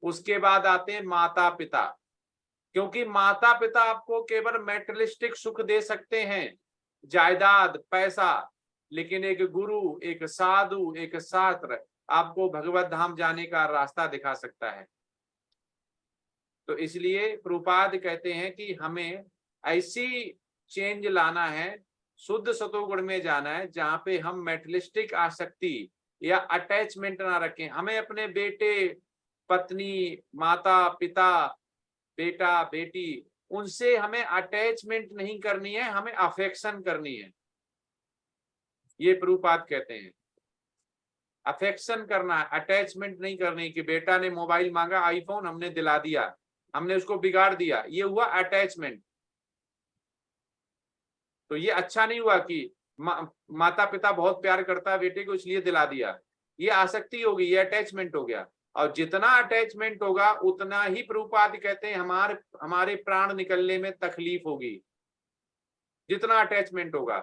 I: उसके बाद आते हैं माता पिता, क्योंकि माता पिता आपको केवल मेटेरियलिस्टिक सुख दे सकते हैं, जायदाद पैसा, लेकिन एक गुरु, एक साधु, एक शास्त्र आपको भगवत धाम जाने का रास्ता दिखा सकता है। तो इसलिए प्रभुपाद कहते हैं कि हमें ऐसी चेंज लाना है, शुद्ध सतोगुण में जाना है, जहां पे हम मेटेरियलिस्टिक आसक्ति या अटैचमेंट ना रखें। हमें अपने बेटे, पत्नी, माता पिता, बेटा बेटी, उनसे हमें अटैचमेंट नहीं करनी है, हमें अफेक्शन करनी है। ये प्रभुपाद कहते हैं, अफेक्शन करना है, अटैचमेंट नहीं करनी कि बेटा ने मोबाइल मांगा, आईफोन, हमने दिला दिया, हमने उसको बिगाड़ दिया, ये हुआ अटैचमेंट। तो ये अच्छा नहीं हुआ कि माता पिता बहुत प्यार करता है बेटे को इसलिए दिला दिया, ये आसक्ति होगी, ये अटैचमेंट हो गया। और जितना अटैचमेंट होगा उतना ही प्रभुपाद कहते हैं हमारे प्राण निकलने में तकलीफ होगी, जितना अटैचमेंट होगा।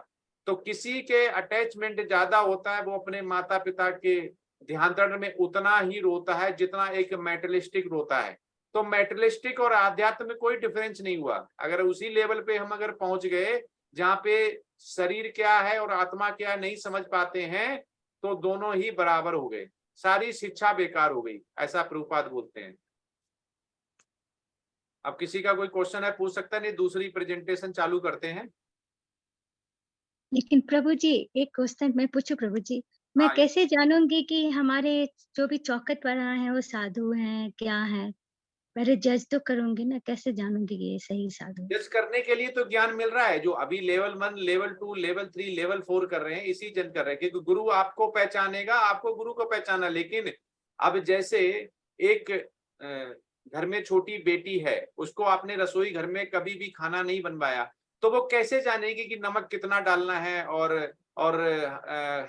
I: तो किसी के अटैचमेंट ज्यादा होता है, वो अपने माता पिता के ध्यानतरण में उतना ही रोता है जितना एक मेटलिस्टिक रोता है। तो मेटलिस्टिक और आध्यात्म में कोई डिफरेंस नहीं हुआ। अगर उसी लेवल पे हम अगर पहुंच गए जहाँ पे शरीर क्या है और आत्मा क्या है नहीं समझ पाते हैं, तो दोनों ही बराबर हो गए, सारी शिक्षा बेकार हो गई, ऐसा प्रभुपाद बोलते हैं। अब किसी का कोई क्वेश्चन है पूछ सकता है, नहीं दूसरी प्रेजेंटेशन चालू करते हैं।
M: लेकिन प्रभु जी एक क्वेश्चन मैं पूछूं प्रभु जी, मैं
I: हाँ,
M: कैसे जानूंगी कि हमारे जो भी चौखट पर हैं वो साधु हैं क्या है? पहले जज तो करूंगी ना, कैसे जानूंगी कि ये सही साधु है?
I: जज करने के लिए तो ज्ञान मिल रहा है, जो अभी लेवल 1, लेवल 2, लेवल 3, लेवल 4 कर रहे हैं, इसी जन कर रहे हैं, क्योंकि गुरु आपको पहचानेगा, आपको गुरु को पहचाना। लेकिन अब जैसे एक घर में छोटी बेटी है, उसको आपने रसोई घर में कभी भी खाना नहीं बनवाया, तो वो कैसे जानेगी कि नमक कितना डालना है और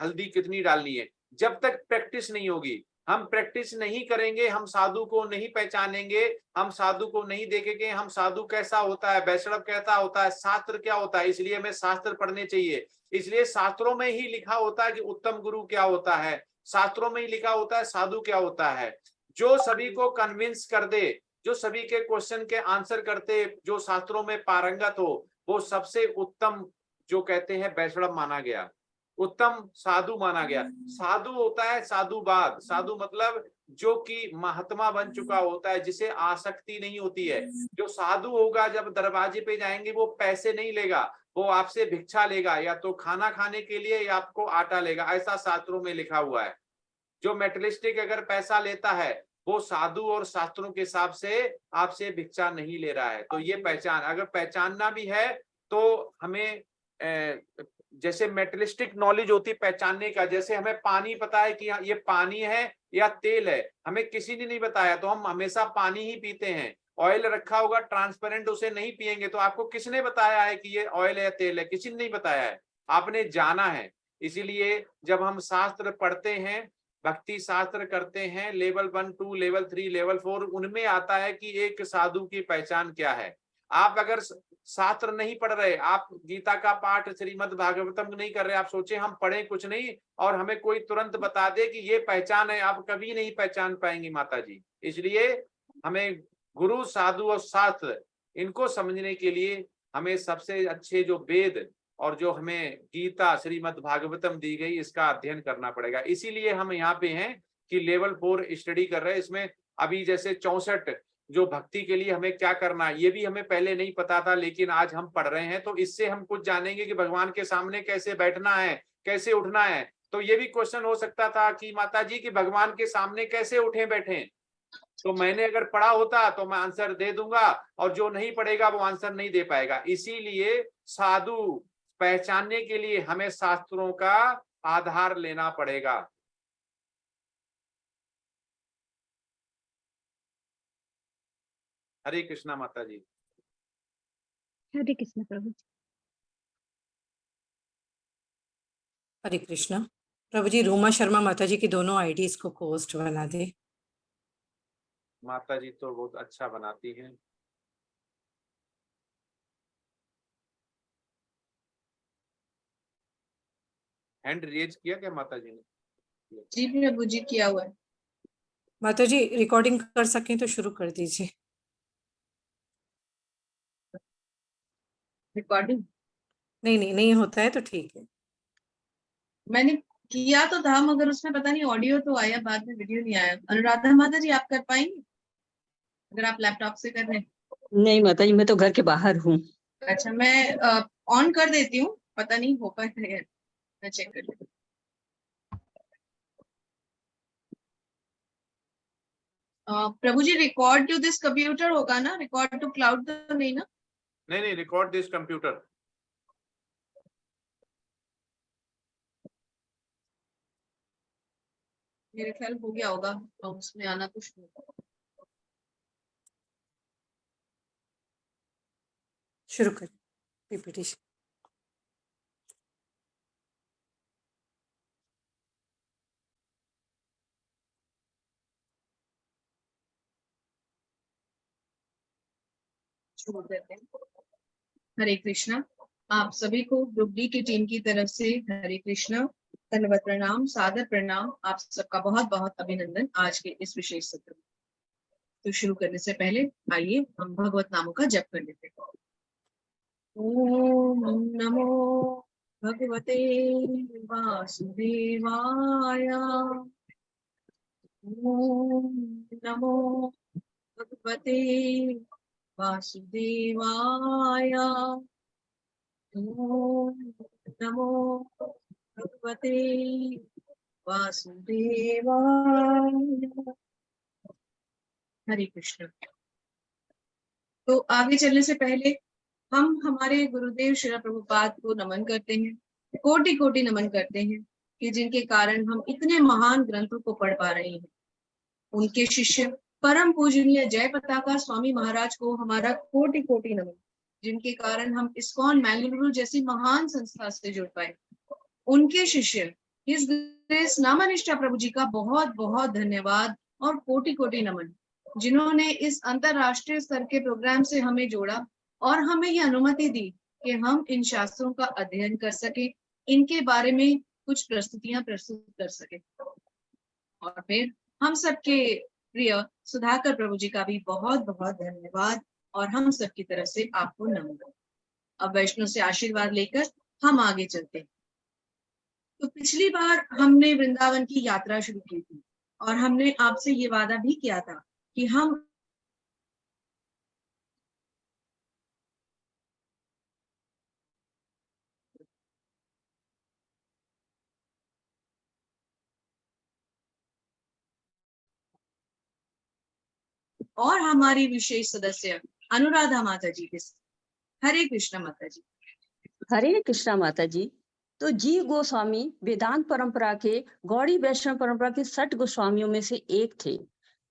I: हल्दी कितनी डालनी है? जब तक प्रैक्टिस नहीं होगी। हम प्रैक्टिस नहीं करेंगे, हम साधु को नहीं पहचानेंगे, हम साधु को नहीं देखेंगे, हम साधु कैसा होता है, वैष्णव कैसा होता है, शास्त्र क्या होता है। इसलिए हमें शास्त्र पढ़ने चाहिए। इसलिए शास्त्रों में ही लिखा होता है कि उत्तम गुरु क्या होता है, शास्त्रों में ही लिखा होता है साधु क्या होता है। जो सभी को कन्विंस कर दे, जो सभी के क्वेश्चन के आंसर करते, जो शास्त्रों में पारंगत हो, वो सबसे उत्तम जो कहते हैं वैष्णव माना गया, उत्तम साधु माना गया। साधु होता है साधुवाद, साधु मतलब जो कि महात्मा बन चुका होता है, जिसे आसक्ति नहीं होती है। जो साधु होगा जब दरवाजे पे जाएंगे वो पैसे नहीं लेगा, वो आपसे भिक्षा लेगा, या तो खाना खाने के लिए या आपको आटा लेगा, ऐसा शास्त्रों में लिखा हुआ है। जो मेटलिस्टिक अगर पैसा लेता है वो साधु और शास्त्रों के हिसाब से आपसे भिक्षा नहीं ले रहा है। तो ये पहचान, अगर पहचानना भी है तो हमें जैसे मेटलिस्टिक नॉलेज होती है पहचानने का, जैसे हमें पानी पता है कि ये पानी है या तेल है, हमें किसी ने नहीं बताया तो हम हमेशा पानी ही पीते हैं। ऑयल रखा होगा ट्रांसपेरेंट, उसे नहीं पिएंगे, तो आपको किसने बताया है कि ये ऑयल है या तेल है? किसी ने नहीं बताया है, आपने जाना है। इसीलिए जब हम शास्त्र पढ़ते हैं, भक्ति शास्त्र करते हैं, लेवल 1, 2, लेवल 3, लेवल 4, उनमें आता है कि एक साधु की पहचान क्या है। आप अगर शास्त्र नहीं पढ़ रहे, आप गीता का पाठ, श्रीमद् भागवतम नहीं कर रहे, आप सोचे हम पढ़े कुछ नहीं और हमें कोई तुरंत बता दे कि ये पहचान है, आप कभी नहीं पहचान पाएंगे माता जी। इसलिए हमें गुरु, साधु और शास्त्र, इनको समझने के लिए हमें सबसे अच्छे जो वेद और जो हमें गीता, श्रीमद् भागवतम दी गई, इसका अध्ययन करना पड़ेगा। इसीलिए हम यहाँ पे हैं कि लेवल 4 स्टडी कर रहे हैं। इसमें अभी जैसे 64 जो भक्ति के लिए हमें क्या करना है, ये भी हमें पहले नहीं पता था, लेकिन आज हम पढ़ रहे हैं, तो इससे हम कुछ जानेंगे कि भगवान के सामने कैसे बैठना है, कैसे उठना है। तो ये भी क्वेश्चन हो सकता था कि माता जी कि भगवान के सामने कैसे उठे बैठे, तो मैंने अगर पढ़ा होता तो मैं आंसर दे दूंगा, और जो नहीं पढ़ेगा वो आंसर नहीं दे पाएगा। इसीलिए साधु पहचानने के लिए हमें शास्त्रों का आधार लेना पड़ेगा। हरे कृष्णा माता जी।
M: हरे कृष्ण प्रभु जी।
J: हरे कृष्णा प्रभु जी। रूमा शर्मा माता जी की दोनों आईडीज को होस्ट बना दे।
I: माता जी तो बहुत अच्छा बनाती हैं। हैंड रेज किया क्या माता जी ने?
N: जी प्रभु जी किया हुआ है।
J: माता जी रिकॉर्डिंग कर सकें तो शुरू कर दीजिए।
N: रिकॉर्डिंग
J: नहीं होता है तो ठीक है।
N: मैंने किया तो था, मगर उसमें पता नहीं ऑडियो तो आया, बाद में वीडियो नहीं आया। अनुराधा माता जी आप कर पाएंगे अगर आप लैपटॉप से कर रहे हैं?
O: नहीं माता जी, मैं तो घर के बाहर हूँ।
N: अच्छा, मैं ऑन कर देती हूँ, पता नहीं हो पाए, मैं चेक कर लेती हूँ। प्रभु जी रिकॉर्ड टू दिस कंप्यूटर होगा ना, रिकॉर्ड टू क्लाउड तो नहीं ना?
I: नहीं, रिकॉर्ड दिस कंप्यूटर।
N: मेरे ख्याल हो गया होगा, उसमें आना कुछ नहीं।
J: शुरू कर पीपीटी।
N: छोड़ देते हैं। हरे कृष्णा। आप सभी को ग्रुप डी की टीम की तरफ से हरे कृष्णा। धन्यवाद, प्रणाम, सादर प्रणाम। आप सबका बहुत बहुत अभिनंदन आज के इस विशेष सत्र में। तो शुरू करने से पहले आइए हम भगवत नामों का जप कर लेते हैं। ओम नमो भगवते वासुदेवाय। ओम नमो भगवते वासुदेवाय। ओम नमो भगवते वासुदेवाय। हरे कृष्ण। तो आगे चलने से पहले हम हमारे गुरुदेव श्री प्रभुपाद को नमन करते हैं, कोटि कोटि नमन करते हैं कि जिनके कारण हम इतने महान ग्रंथों को पढ़ पा रहे हैं। उनके शिष्य परम पूजनीय जय पताका स्वामी महाराज को हमारा कोटि कोटि नमन, जिनके कारण हम इस्कॉन मैंगलुरु जैसी महान संस्था से जुड़ पाए। उनके शिष्य हिज ग्रेस नामानिष्ठा प्रभु जी का बहुत बहुत धन्यवाद और कोटि कोटि नमन, जिन्होंने इस अंतरराष्ट्रीय स्तर के प्रोग्राम से हमें जोड़ा और हमें यह अनुमति दी कि हम इन शास्त्रों का अध्ययन कर सके, इनके बारे में कुछ प्रस्तुतियां प्रस्तुत कर सके। और फिर हम सबके प्रिय सुधाकर प्रभु जी का भी बहुत बहुत धन्यवाद और हम सबकी तरफ से आपको नमन। अब वैष्णव से आशीर्वाद लेकर हम आगे चलते हैं। तो पिछली बार हमने वृंदावन की यात्रा शुरू की थी और हमने आपसे ये वादा भी किया था कि हम और हमारी विशेष सदस्य अनुराधा माता जी के साथ। हरे कृष्णा माता जी।
O: हरे कृष्णा माता जी। तो जीव गोस्वामी वेदांत परंपरा के गौड़ी वैष्णव परंपरा के 6 गोस्वामियों में से एक थे।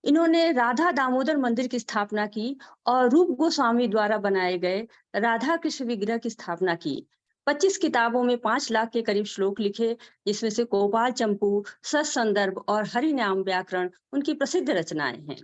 O: इन्होंने राधा दामोदर मंदिर की स्थापना की और रूप गोस्वामी द्वारा बनाए गए राधा कृष्ण विग्रह की स्थापना की। 25 किताबों में 5 लाख के करीब श्लोक लिखे, जिसमें से गोपाल चंपू, सत्संदर्भ और हरिनाम व्याकरण उनकी प्रसिद्ध रचनाएं हैं।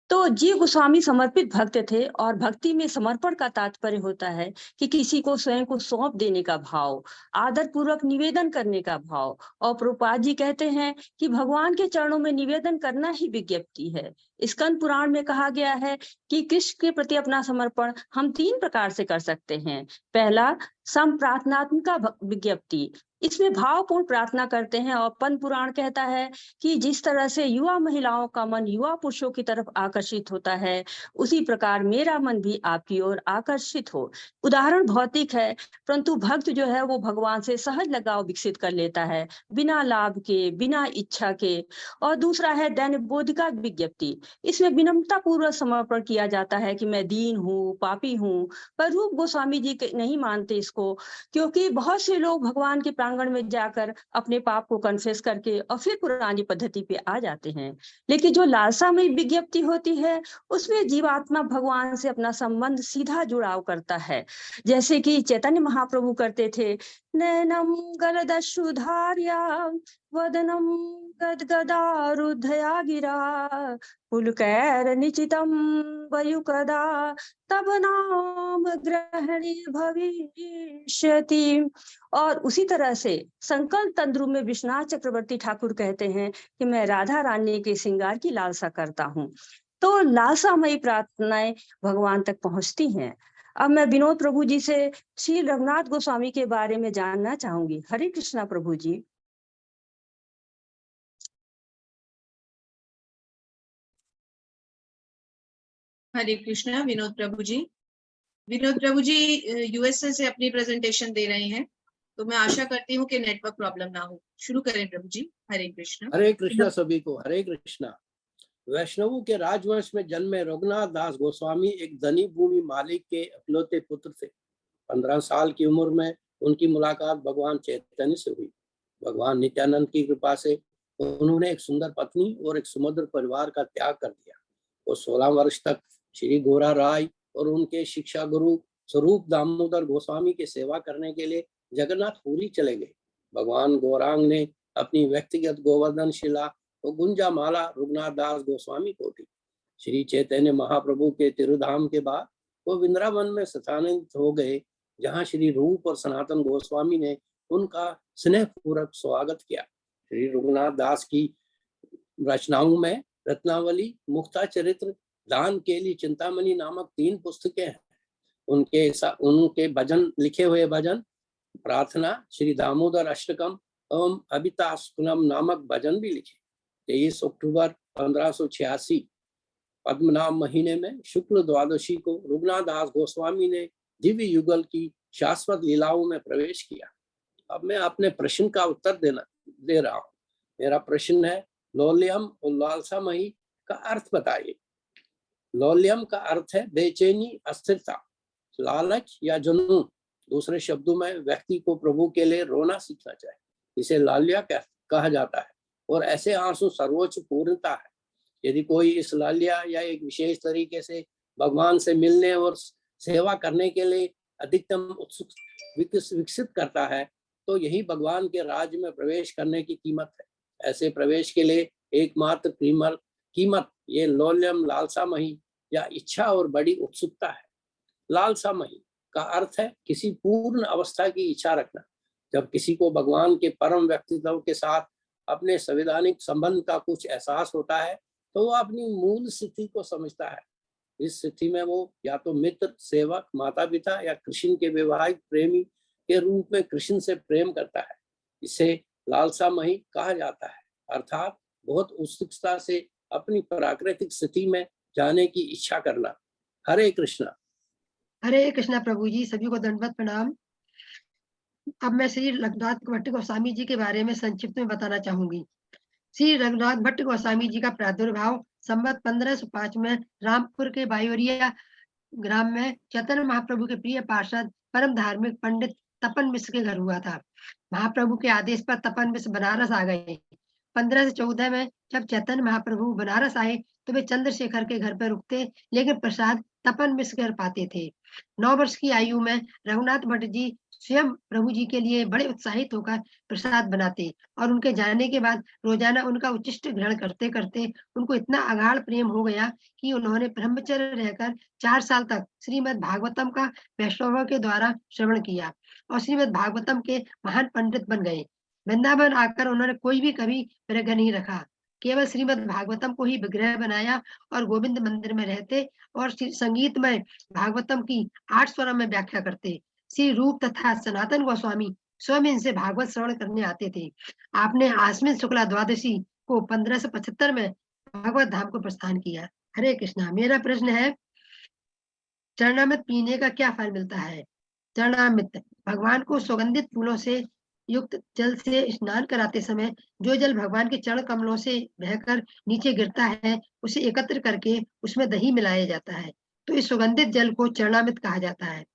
O: तो जीव गोस्वामी समर्पित भक्त थे और भक्ति में समर्पण का तात्पर्य होता है कि किसी को स्वयं को सौंप देने का भाव, आदर पूर्वक निवेदन करने का भाव। और प्रभुपाद जी कहते हैं कि भगवान के चरणों में निवेदन करना ही विज्ञप्ति है। स्कंद पुराण में कहा गया है कि कृष्ण के प्रति अपना समर्पण हम 3 प्रकार से कर सकते हैं। पहला, संप्रार्थनात्मक विज्ञप्ति, इसमें भावपूर्ण प्रार्थना करते हैं। और पद्म पुराण कहता है कि जिस तरह से युवा महिलाओं का मन युवा पुरुषों की तरफ आकर्षित होता है, उसी प्रकार मेरा मन भी आपकी ओर आकर्षित हो। उदाहरण भौतिक है, परंतु भक्त जो है वो भगवान से सहज लगाव विकसित कर लेता है, बिना लाभ के, बिना इच्छा के। और दूसरा है दैनिक बोधिका विज्ञप्ति, इसमें विनम्रता पूर्वक समर्पण किया जाता है कि मैं दीन हूँ, पापी हूँ। पर रूप गोस्वामी जी नहीं मानते इसको, क्योंकि बहुत से लोग भगवान के प्रांगण में जाकर अपने पाप को कन्फेस करके और फिर पुरानी पद्धति पे आ जाते हैं। लेकिन जो लालसामयी विज्ञप्ति होती है, उसमें जीवात्मा भगवान से अपना संबंध सीधा जुड़ाव करता है, जैसे कि चैतन्य महाप्रभु करते थे। नैनम गलदशुधार्या वदनम गदगदारुद्धया गिरा पुलकैर निचितम वयुकदा तब नाम ग्रहणी भविष्यति। और उसी तरह से संकल्प तंद्रु में विश्वनाथ चक्रवर्ती ठाकुर कहते हैं कि मैं राधा रानी के श्रृंगार की लालसा करता हूँ। तो लालसामयी प्रार्थनाएं भगवान तक पहुंचती हैं। अब मैं विनोद प्रभु जी से श्री रघुनाथ गोस्वामी के बारे में जानना चाहूंगी। हरे कृष्णा प्रभु जी।
N: हरे कृष्णा विनोद प्रभु जी। विनोद प्रभु जी यूएसए से अपनी प्रेजेंटेशन दे रहे हैं, तो मैं आशा करती हूँ कि नेटवर्क प्रॉब्लम ना हो। शुरू करें प्रभु जी। हरे कृष्णा।
P: हरे कृष्णा सभी को। हरे कृष्णा। वैष्णवों के राजवंश में जन्मे रघुनाथ दास गोस्वामी एक धनी भूमि मालिक के इकलौते पुत्र थे। 15 साल की उम्र में उनकी मुलाकात भगवान चैतन्य से हुई। भगवान नित्यानंद की कृपा से उन्होंने एक सुंदर पत्नी और एक सुमधुर परिवार का त्याग कर दिया। वो 16 वर्ष तक श्री गोरा राय और उनके शिक्षा गुरु स्वरूप दामोदर गोस्वामी की सेवा करने के लिए जगन्नाथपुरी चले गए। भगवान गौरांग ने अपनी व्यक्तिगत गोवर्धन शिला और गुंजा माला रघुनाथ दास गोस्वामी को दी। श्री चैतन्य महाप्रभु के तिरुधाम के बाद वो वृंदावन में स्थानांतरित हो गए, जहाँ श्री रूप और सनातन गोस्वामी ने उनका स्नेहपूर्वक स्वागत किया। श्री रघुनाथ दास की रचनाओं में रत्नावली, मुक्ता चरित्र, दान केली, चिंतामणि नामक 3 पुस्तकें हैं। उनके भजन, लिखे हुए भजन, प्रार्थना, श्री दामोदर अष्टकम एवं अभितास्कुलम नामक भजन भी लिखे। 23 अक्टूबर 1586 पद्मनाभ महीने में शुक्ल द्वादशी को रघुनाथ दास गोस्वामी ने दिव्य युगल की शाश्वत लीलाओं में प्रवेश किया। अब मैं अपने प्रश्न का उत्तर दे रहा हूँ। मेरा प्रश्न है, लौल्यम और लालसामयी का अर्थ बताइए। लौल्यम का अर्थ है बेचैनी, अस्थिरता, लालच या जुनून। दूसरे शब्दों में व्यक्ति को प्रभु के लिए रोना सीखना चाहिए, इसे लाल्या कहा जाता है। और ऐसे आंसू सर्वोच्च पूर्णता है। यदि कोई इस लाल्या या एक विशेष तरीके से भगवान से मिलने और सेवा करने के लिए अधिकतम उत्सुक विकसित करता है, तो यही भगवान के राज्य में प्रवेश करने की कीमत है। ऐसे प्रवेश के लिए एकमात्र कीमत ये लौल्यम, लालसामयी या इच्छा और बड़ी उत्सुकता है। लालसामयी का अर्थ है किसी पूर्ण अवस्था की इच्छा रखना। जब किसी को भगवान के परम व्यक्तित्व के साथ अपने संवैधानिक संबंध का कुछ एहसास होता है, तो वो अपनी मूल स्थिति को समझता है। इस स्थिति में वो या तो मित्र, सेवक, माता पिता या कृष्ण के वैवाहिक प्रेमी के रूप में कृष्ण से प्रेम करता है। इसे लालसामयी कहा जाता है, अर्थात बहुत उत्सुकता से अपनी प्राकृतिक स्थिति में जाने की इच्छा करना। हरे कृष्णा।
K: हरे कृष्णा प्रभु जी, सभी को दंडवत प्रणाम। अब मैं श्री रघुनाथ भट्ट गोस्वामी जी के बारे में संक्षिप्त में बताना चाहूंगी। श्री रघुनाथ भट्ट गोस्वामी जी का प्रादुर्भाव संवत 1505 में रामपुर के बायोरिया ग्राम में चैतन्य महाप्रभु के प्रिय पार्षद परम धार्मिक पंडित तपन मिश्र के घर हुआ था। महाप्रभु के आदेश पर तपन मिश्र बनारस आ गए। 15 से 14 में जब चैतन्य महाप्रभु बनारस आए तो वे चंद्रशेखर के घर पर रुकते, लेकिन प्रसाद तपन मिश्र घर पाते थे। 9 वर्ष की आयु में रघुनाथ भट्ट जी स्वयं प्रभु जी के लिए बड़े उत्साहित होकर प्रसाद बनाते और उनके जाने के बाद रोजाना उनका उचिष्ट ग्रहण करते करते उनको इतना अगाढ़ प्रेम हो गया कि उन्होंने ब्रह्मचर्य रहकर 4 साल तक श्रीमद् भागवतम का वैष्णवों के द्वारा श्रवण किया और श्रीमद् भागवतम के महान पंडित बन गए। वृंदावन आकर उन्होंने कोई भी कभी विग्रह नहीं रखा, केवल श्रीमद् भागवतम को ही विग्रह बनाया और गोविंद मंदिर में रहते और संगीत में भागवतम की 8 स्वरों में व्याख्या करते। श्री रूप तथा सनातन गोस्वामी स्वयं इनसे भागवत श्रवण करने आते थे। आपने आश्विन शुक्ला द्वादशी को 1575 में भागवत धाम को प्रस्थान किया। हरे कृष्णा। मेरा प्रश्न है, चरणामृत पीने का क्या फल मिलता है? चरणामृत भगवान को सुगंधित फूलों से युक्त जल से स्नान कराते समय जो जल भगवान के चरण कमलों से बहकर नीचे गिरता है, उसे एकत्र करके उसमें दही मिलाया जाता है, तो इस सुगंधित जल को चरणामृत कहा जाता है।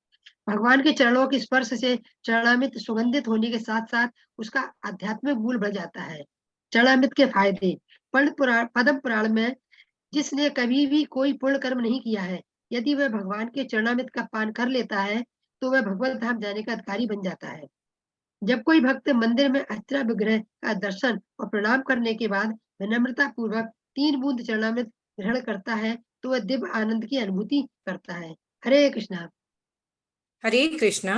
K: भगवान के चरणों के स्पर्श से चरणामृत सुगंधित होने के साथ साथ उसका आध्यात्मिक मूल बढ़ जाता है। चरणामृत के फायदे। पद्म पुराण में, जिसने कभी भी कोई पुण्य कर्म नहीं किया है, यदि वह भगवान के चरणामृत का पान कर लेता है तो वह भगवत धाम जाने का अधिकारी बन जाता है। जब कोई भक्त मंदिर में अष्टरा विग्रह का दर्शन और प्रणाम करने के बाद विनम्रता पूर्वक 3 बूंद चरणामृत ग्रहण करता है तो वह दिव्य आनंद की अनुभूति करता है। हरे कृष्णा।
J: हरे कृष्णा।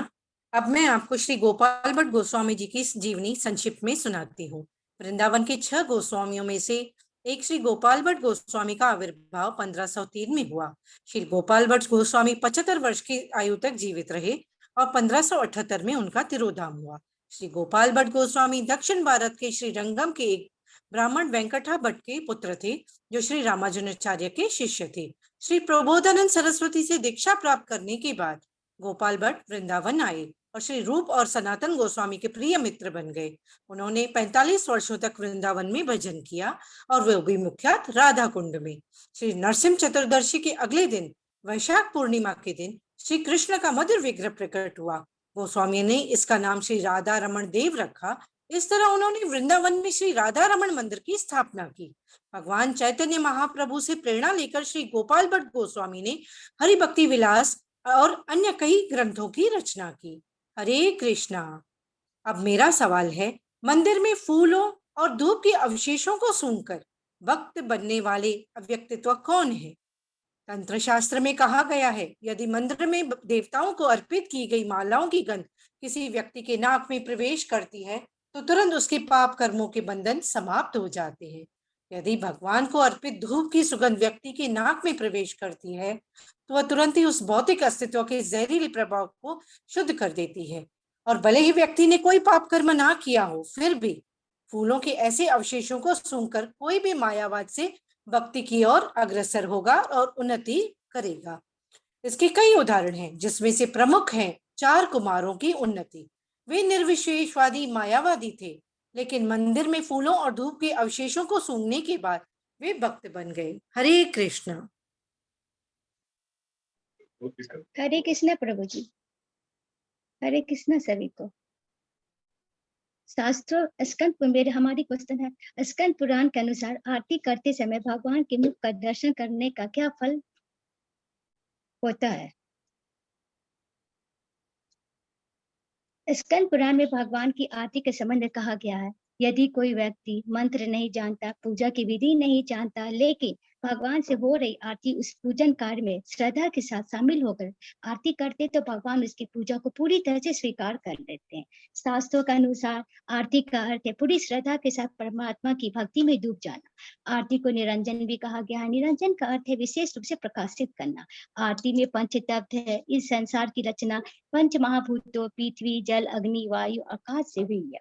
J: अब मैं आपको श्री गोपाल भट्ट गोस्वामी जी की जीवनी संक्षिप्त में सुनाती हूँ। वृंदावन के 6 गोस्वामियों में से एक श्री गोपाल भट्ट गोस्वामी का आविर्भाव 1503 में हुआ। श्री गोपाल भट्ट गोस्वामी 75 वर्ष की आयु तक जीवित रहे और 1578 में उनका तिरोधाम हुआ। श्री गोपाल भट्ट गोस्वामी दक्षिण भारत के श्री रंगम के एक ब्राह्मण वेंकटा भट्ट के पुत्र थे, जो श्री रामानुजाचार्य के शिष्य थे। श्री प्रबोधानंद सरस्वती से दीक्षा प्राप्त करने के बाद गोपाल भट्ट वृंदावन आए और श्री रूप और सनातन गोस्वामी के प्रिय मित्र बन गए। उन्होंने 45 वर्षों तक वृंदावन में भजन किया और वे भी मुख्यतः राधा कुंड में। श्री नरसिंह चतुर्दशी के अगले दिन, वैशाख पूर्णिमा के दिन, श्री कृष्ण का मधुर विग्रह प्रकट हुआ। गोस्वामी ने इसका नाम श्री राधा रमण देव रखा। इस तरह उन्होंने वृंदावन में श्री राधा रमण मंदिर की स्थापना की। भगवान चैतन्य महाप्रभु से प्रेरणा लेकर श्री गोपाल भट्ट गोस्वामी ने हरि भक्ति विलास और अन्य कई ग्रंथों की रचना की। हरे कृष्णा। अब मेरा सवाल है, मंदिर में फूलों और धूप के अवशेषों को सूंघकर भक्त बनने वाले व्यक्तित्व कौन है? तंत्र शास्त्र में कहा गया है, यदि मंदिर में देवताओं को अर्पित की गई मालाओं की गंध किसी व्यक्ति के नाक में प्रवेश करती है तो तुरंत उसके पाप कर्मों के बंधन समाप्त हो जाते हैं। यदि भगवान को अर्पित धूप की सुगंध व्यक्ति के नाक में प्रवेश करती है तो वह तुरंत ही उस भौतिक अस्तित्व के जहरीले प्रभाव को शुद्ध कर देती है। और भले ही व्यक्ति ने कोई पाप कर्म ना किया हो, फिर भी फूलों के ऐसे अवशेषों को सूंघकर कोई भी मायावाद से भक्ति की ओर अग्रसर होगा और उन्नति करेगा। इसके कई उदाहरण हैं, जिसमें से प्रमुख हैं 4 कुमारों की उन्नति। वे निर्विशेषवादी मायावादी थे, लेकिन मंदिर में फूलों और धूप के अवशेषों को सूंघने के बाद वे भक्त बन गए। हरे कृष्ण।
M: हरे कृष्ण प्रभु जी। हरे कृष्ण सभी को। शास्त्रों स्कंद हमारी क्वेश्चन है, स्कंद पुराण के अनुसार आरती करते समय भगवान के मुख का दर्शन करने का क्या फल होता है? स्कंद पुराण में भगवान की आरती के संबंध में कहा गया है, यदि कोई व्यक्ति मंत्र नहीं जानता, पूजा की विधि नहीं जानता, लेकिन भगवान से हो रही आरती उस पूजन कार्य में श्रद्धा के साथ शामिल होकर आरती करते तो भगवान उसकी पूजा को पूरी तरह से स्वीकार कर लेते हैं। शास्त्रों के अनुसार आरती का अर्थ है पूरी श्रद्धा के साथ परमात्मा की भक्ति में डूब जाना। आरती को निरंजन भी कहा गया है। निरंजन का अर्थ है विशेष रूप से प्रकाशित करना। आरती में पंच तत्व है। इस संसार की रचना पंच महाभूतों पृथ्वी, जल, अग्नि, वायु, आकाश से हुई है।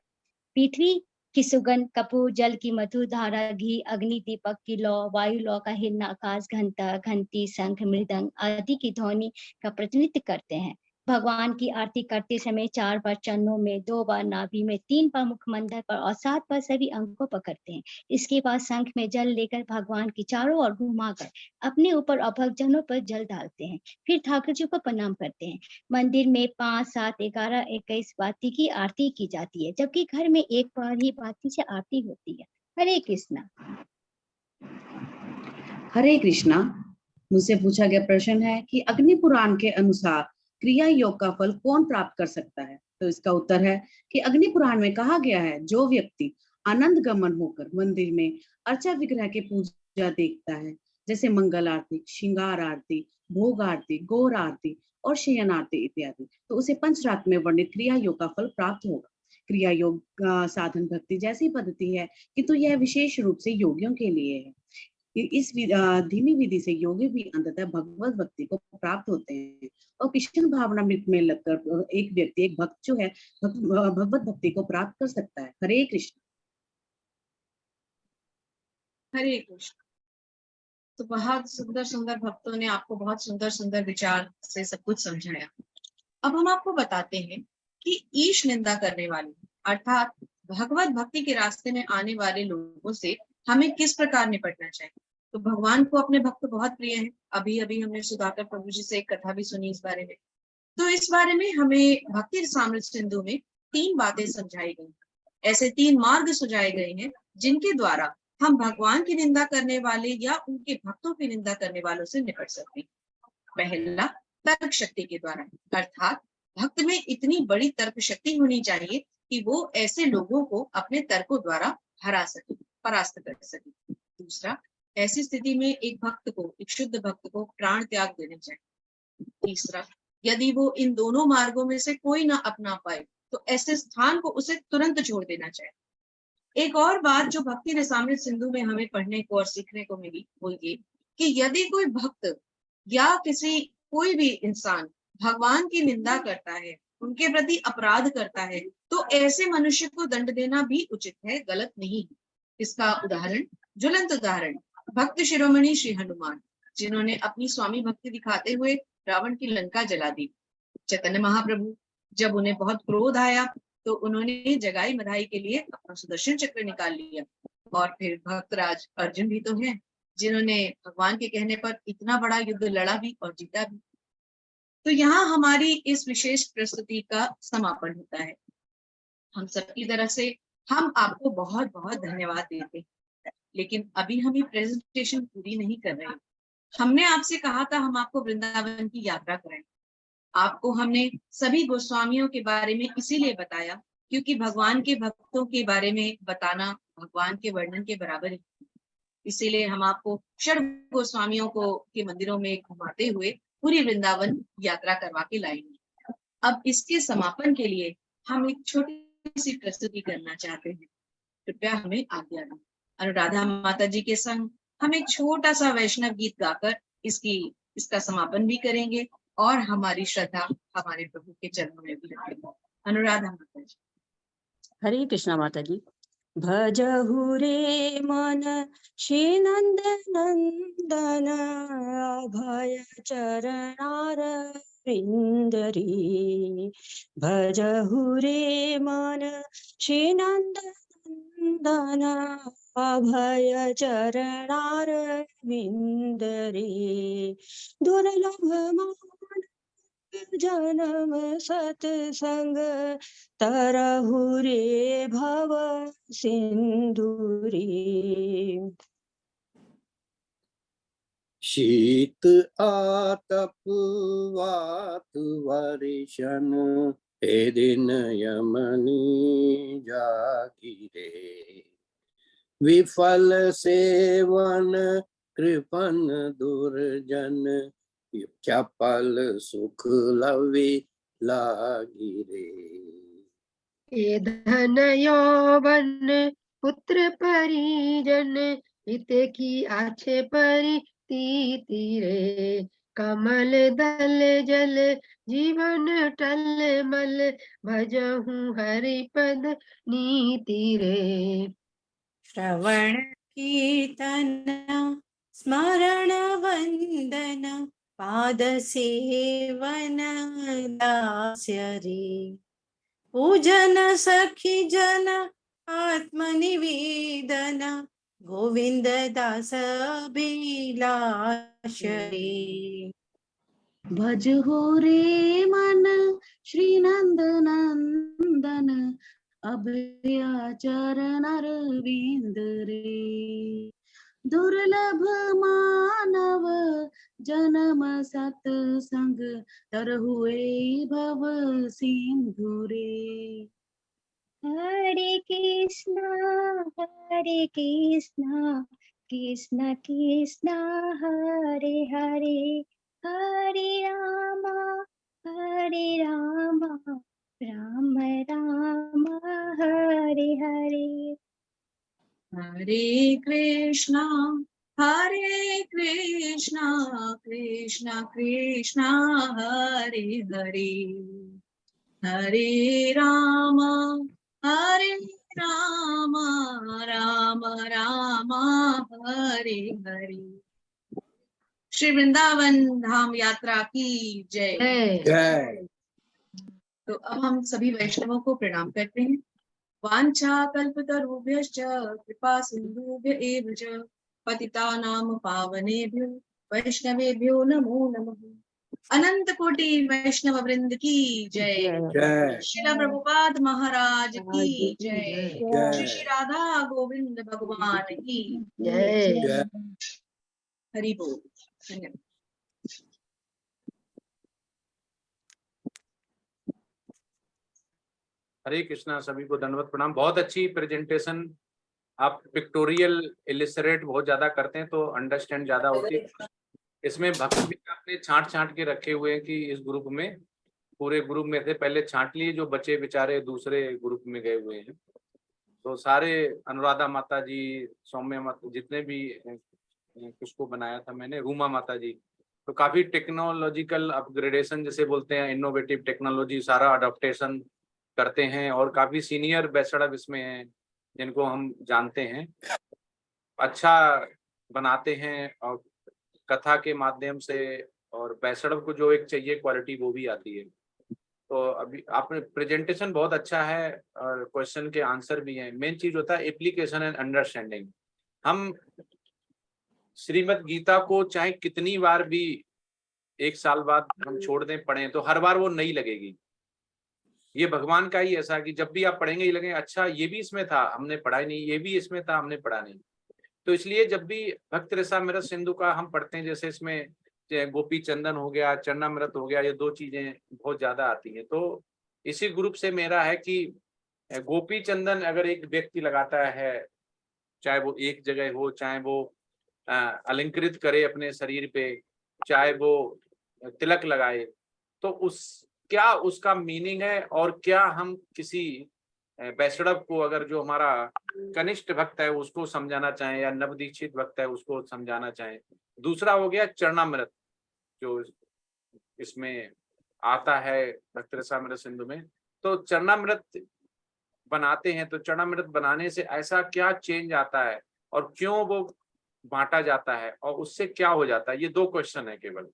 M: पृथ्वी की सुगंध, कपूर, जल की मधुर धारा, घी, अग्नि दीपक की लौ, वायु लौ का हिलना, आकाश घंटा, घंटी, शंख, मृदंग आदि की ध्वनि का प्रतिनिधित्व करते हैं। भगवान की आरती करते समय 4 बार चरणों में, 2 बार नाभि में, 3 बार मुखमंडल पर और 7 बार सभी अंग को पकड़ते हैं। इसके बाद शंख में जल लेकर भगवान की चारों ओर घुमाकर अपने ऊपर और भक्तजनों पर जल डालते हैं। फिर ठाकुर जी को प्रणाम करते हैं। मंदिर में 5, 7, 11, 21 बाती की आरती की जाती है, जबकि घर में 1 बार ही बाती से आरती होती है। हरे कृष्णा।
Q: हरे कृष्णा। मुझसे पूछा गया प्रश्न है कि अग्नि पुराण के अनुसार क्रिया योग का फल कौन प्राप्त कर सकता है? तो इसका उत्तर है कि अग्नि पुराण में कहा गया है, जो व्यक्ति आनंद गमन होकर मंदिर में अर्चा विग्रह के पूजा देखता है, जैसे मंगल आरती, श्रृंगार आरती, भोग आरती, गौर आरती और शयन आरती इत्यादि, तो उसे पंचरात्र में वर्णित क्रिया योग का फल प्राप्त होगा। क्रिया योग साधन भक्ति जैसी पद्धति है, किंतु यह विशेष रूप से योगियों के लिए है। इस धीमी विधि से योगी भी अंततः भगवत भक्ति को प्राप्त होते हैं और कृष्ण भावनामृत में लगकर एक व्यक्ति, एक भक्त जो है, भगवत भक्ति को प्राप्त कर सकता है। हरे कृष्ण।
N: हरे कृष्ण। तो बहुत सुंदर सुंदर भक्तों ने आपको बहुत सुंदर सुंदर विचार से सब कुछ समझाया। अब हम आपको बताते हैं कि ईश निंदा करने वाले अर्थात भगवत भक्ति के रास्ते में आने वाले लोगों से हमें किस प्रकार निपटना चाहिए। तो भगवान को अपने भक्त बहुत प्रिय है। अभी अभी हमने सुधाकर प्रभु जी से एक कथा भी सुनी इस बारे में। तो इस बारे में हमें भक्ति रसामृत सिंधु में 3 बातें समझाई गई। ऐसे 3 मार्ग सुझाए गए हैं जिनके द्वारा हम भगवान की निंदा करने वाले या उनके भक्तों की निंदा करने वालों से निपट सकते हैं। पहला, तर्क शक्ति के द्वारा, अर्थात भक्त में इतनी बड़ी तर्क शक्ति होनी चाहिए कि वो ऐसे लोगों को अपने तर्कों द्वारा हरा सके, परास्त कर सके। दूसरा, ऐसी स्थिति में एक भक्त को, एक शुद्ध भक्त को प्राण त्याग देने चाहिए। तीसरा, यदि वो इन दोनों मार्गों में से कोई ना अपना पाए तो ऐसे स्थान को उसे तुरंत छोड़ देना चाहिए। एक और बात जो भक्ति रसामृत सिंधु में हमें पढ़ने को और सीखने को मिली वो ये कि यदि कोई भक्त या कोई भी इंसान भगवान की निंदा करता है, उनके प्रति अपराध करता है, तो ऐसे मनुष्य को दंड देना भी उचित है, गलत नहीं है। इसका उदाहरण, ज्वलंत उदाहरण, भक्त शिरोमणि श्री हनुमान, जिन्होंने अपनी स्वामी भक्ति दिखाते हुए रावण की लंका जला दी। चैतन्य महाप्रभु जब उन्हें बहुत क्रोध आया तो उन्होंने जगाई मधाई के लिए अपना सुदर्शन चक्र निकाल लिया। और फिर भक्तराज अर्जुन भी तो हैं, जिन्होंने भगवान के कहने पर इतना बड़ा युद्ध लड़ा भी और जीता भी। तो यहाँ हमारी इस विशेष प्रस्तुति का समापन होता है। हम सबकी तरफ से हम आपको बहुत बहुत धन्यवाद देते हैं, लेकिन अभी हम ये प्रेजेंटेशन पूरी नहीं कर रहे हैं। हमने आपसे कहा था हम आपको वृंदावन की यात्रा कराएं। आपको हमने सभी गोस्वामियों के बारे में इसीलिए बताया क्योंकि भगवान के भक्तों के बारे में बताना भगवान के वर्णन के बराबर है। इसीलिए हम आपको षड गोस्वामियों को के मंदिरों में घुमाते हुए पूरी वृंदावन यात्रा करवा के लाएंगे। अब इसके समापन के लिए हम एक छोटी सी प्रस्तुति करना चाहते हैं, कृपया हमें आज्ञा दें। अनुराधा माता जी के संग हम एक छोटा सा वैष्णव गीत गाकर इसका समापन भी करेंगे और हमारी श्रद्धा हमारे प्रभु के चरणों में भी रखेंगे। अनुराधा माता जी।
O: हरे कृष्णा माता जी। भजहु रे मन श्री नंद नंदन अभय चरणार विंद रे। भजहु रे मन श्री नंद नंदन अभय चरणार विंद रे। दुर्लभ मान जन्म सत्संग तरहु रे भव सिंधु रे।
P: शीत आतप वात वर्षण हे दिन यमनी जागिरे। विफल सेवन कृपन दुर्जन चपल सुख लवी लागिरे।
K: ये धन यौवन पुत्र परिजन हित की आछे परि तीरे। कमल दल जल जीवन टल मल भजहु हरि पद नीति रे।
R: श्रवण कीर्तन स्मरण वंदन पाद सेवन दास्य रे। पूजन सखी जन आत्मनिवेदन गोविंद दास अभिलाष रे।
Q: भज हो रे मन श्री नंद नंदन अभय चरण अरविंद रे। दुर्लभ मानव जन्म सत्संग तरहुए भव सिंधु रे।
M: हरे कृष्णा कृष्णा कृष्णा हरे हरे हरे राम राम राम हरे हरे।
N: हरे कृष्णा कृष्णा कृष्णा हरे हरे हरे राम राम राम हरे हरे। श्री वृंदावन धाम यात्रा की जय
P: जय।
N: तो अब हम सभी वैष्णवों को प्रणाम करते हैं। वांछा कल्पतरुभ्यश्च कृपा सिन्धुभ्य एव च पतितानां पावनेभ्यो वैष्णवेभ्यो नमो नमः। अनंत कोटि वैष्णव वृंद की जय।
P: जय।
N: श्रील प्रभुपाद महाराज की जय।
P: जय।
N: श्री राधा गोविंद भगवान की
K: जय।
N: हरि बोल। धन्यवाद।
I: हरे कृष्णा, सभी को दंडवत प्रणाम। बहुत अच्छी प्रेजेंटेशन। आप पिक्टोरियल इलिस्ट्रेट बहुत ज्यादा करते हैं तो अंडरस्टैंड ज्यादा होती है। इसमें भक्त भी आपने छांट के रखे हुए हैं कि इस ग्रुप में, पूरे ग्रुप में थे, पहले छांट लिए जो बच्चे बेचारे दूसरे ग्रुप में गए हुए हैं। तो सारे अनुराधा माता जी, सौम्या माता, जितने भी किसको बनाया था मैंने, रूमा माता जी, तो काफी टेक्नोलॉजिकल अपग्रेडेशन जैसे बोलते हैं, इनोवेटिव टेक्नोलॉजी सारा अडॉप्टेशन करते हैं और काफी सीनियर बैचलर इसमें हैं जिनको हम जानते हैं, अच्छा बनाते हैं और कथा के माध्यम से, और बैचलर को जो एक चाहिए क्वालिटी वो भी आती है। तो अभी आपने प्रेजेंटेशन बहुत अच्छा है और क्वेश्चन के आंसर भी हैं। मेन चीज होता है एप्लीकेशन एंड अंडरस्टैंडिंग। हम श्रीमद् गीता को चाहे कितनी बार भी एक साल बाद हम छोड़ दें पढ़ें तो हर बार वो नई लगेगी। ये भगवान का ही ऐसा कि जब भी आप पढ़ेंगे ये लगेगा अच्छा ये भी इसमें था हमने पढ़ा ही नहीं, ये भी इसमें था हमने पढ़ा नहीं। तो इसलिए जब भी भक्त रसामृत सिंधु का हम पढ़ते हैं, जैसे इसमें गोपी चंदन हो गया, चरणामृत हो गया, ये दो चीजें बहुत ज्यादा आती हैं। तो इसी ग्रुप से मेरा है कि गोपी चंदन अगर एक व्यक्ति लगाता है, चाहे वो एक जगह हो चाहे वो अलंकृत करे अपने शरीर पे, चाहे वो तिलक लगाए, तो क्या उसका मीनिंग है, और क्या हम किसी वैष्णव को, अगर जो हमारा कनिष्ठ भक्त है उसको समझाना चाहें, या नवदीक्षित भक्त है उसको समझाना चाहें। दूसरा हो गया चरणामृत, जो इसमें आता है भक्त रसामृत सिंधु में। तो चरणामृत बनाते हैं, तो चरणामृत बनाने से ऐसा क्या चेंज आता है, और क्यों वो बांटा जाता है, और उससे क्या हो जाता है? ये 2 क्वेश्चन है केवल।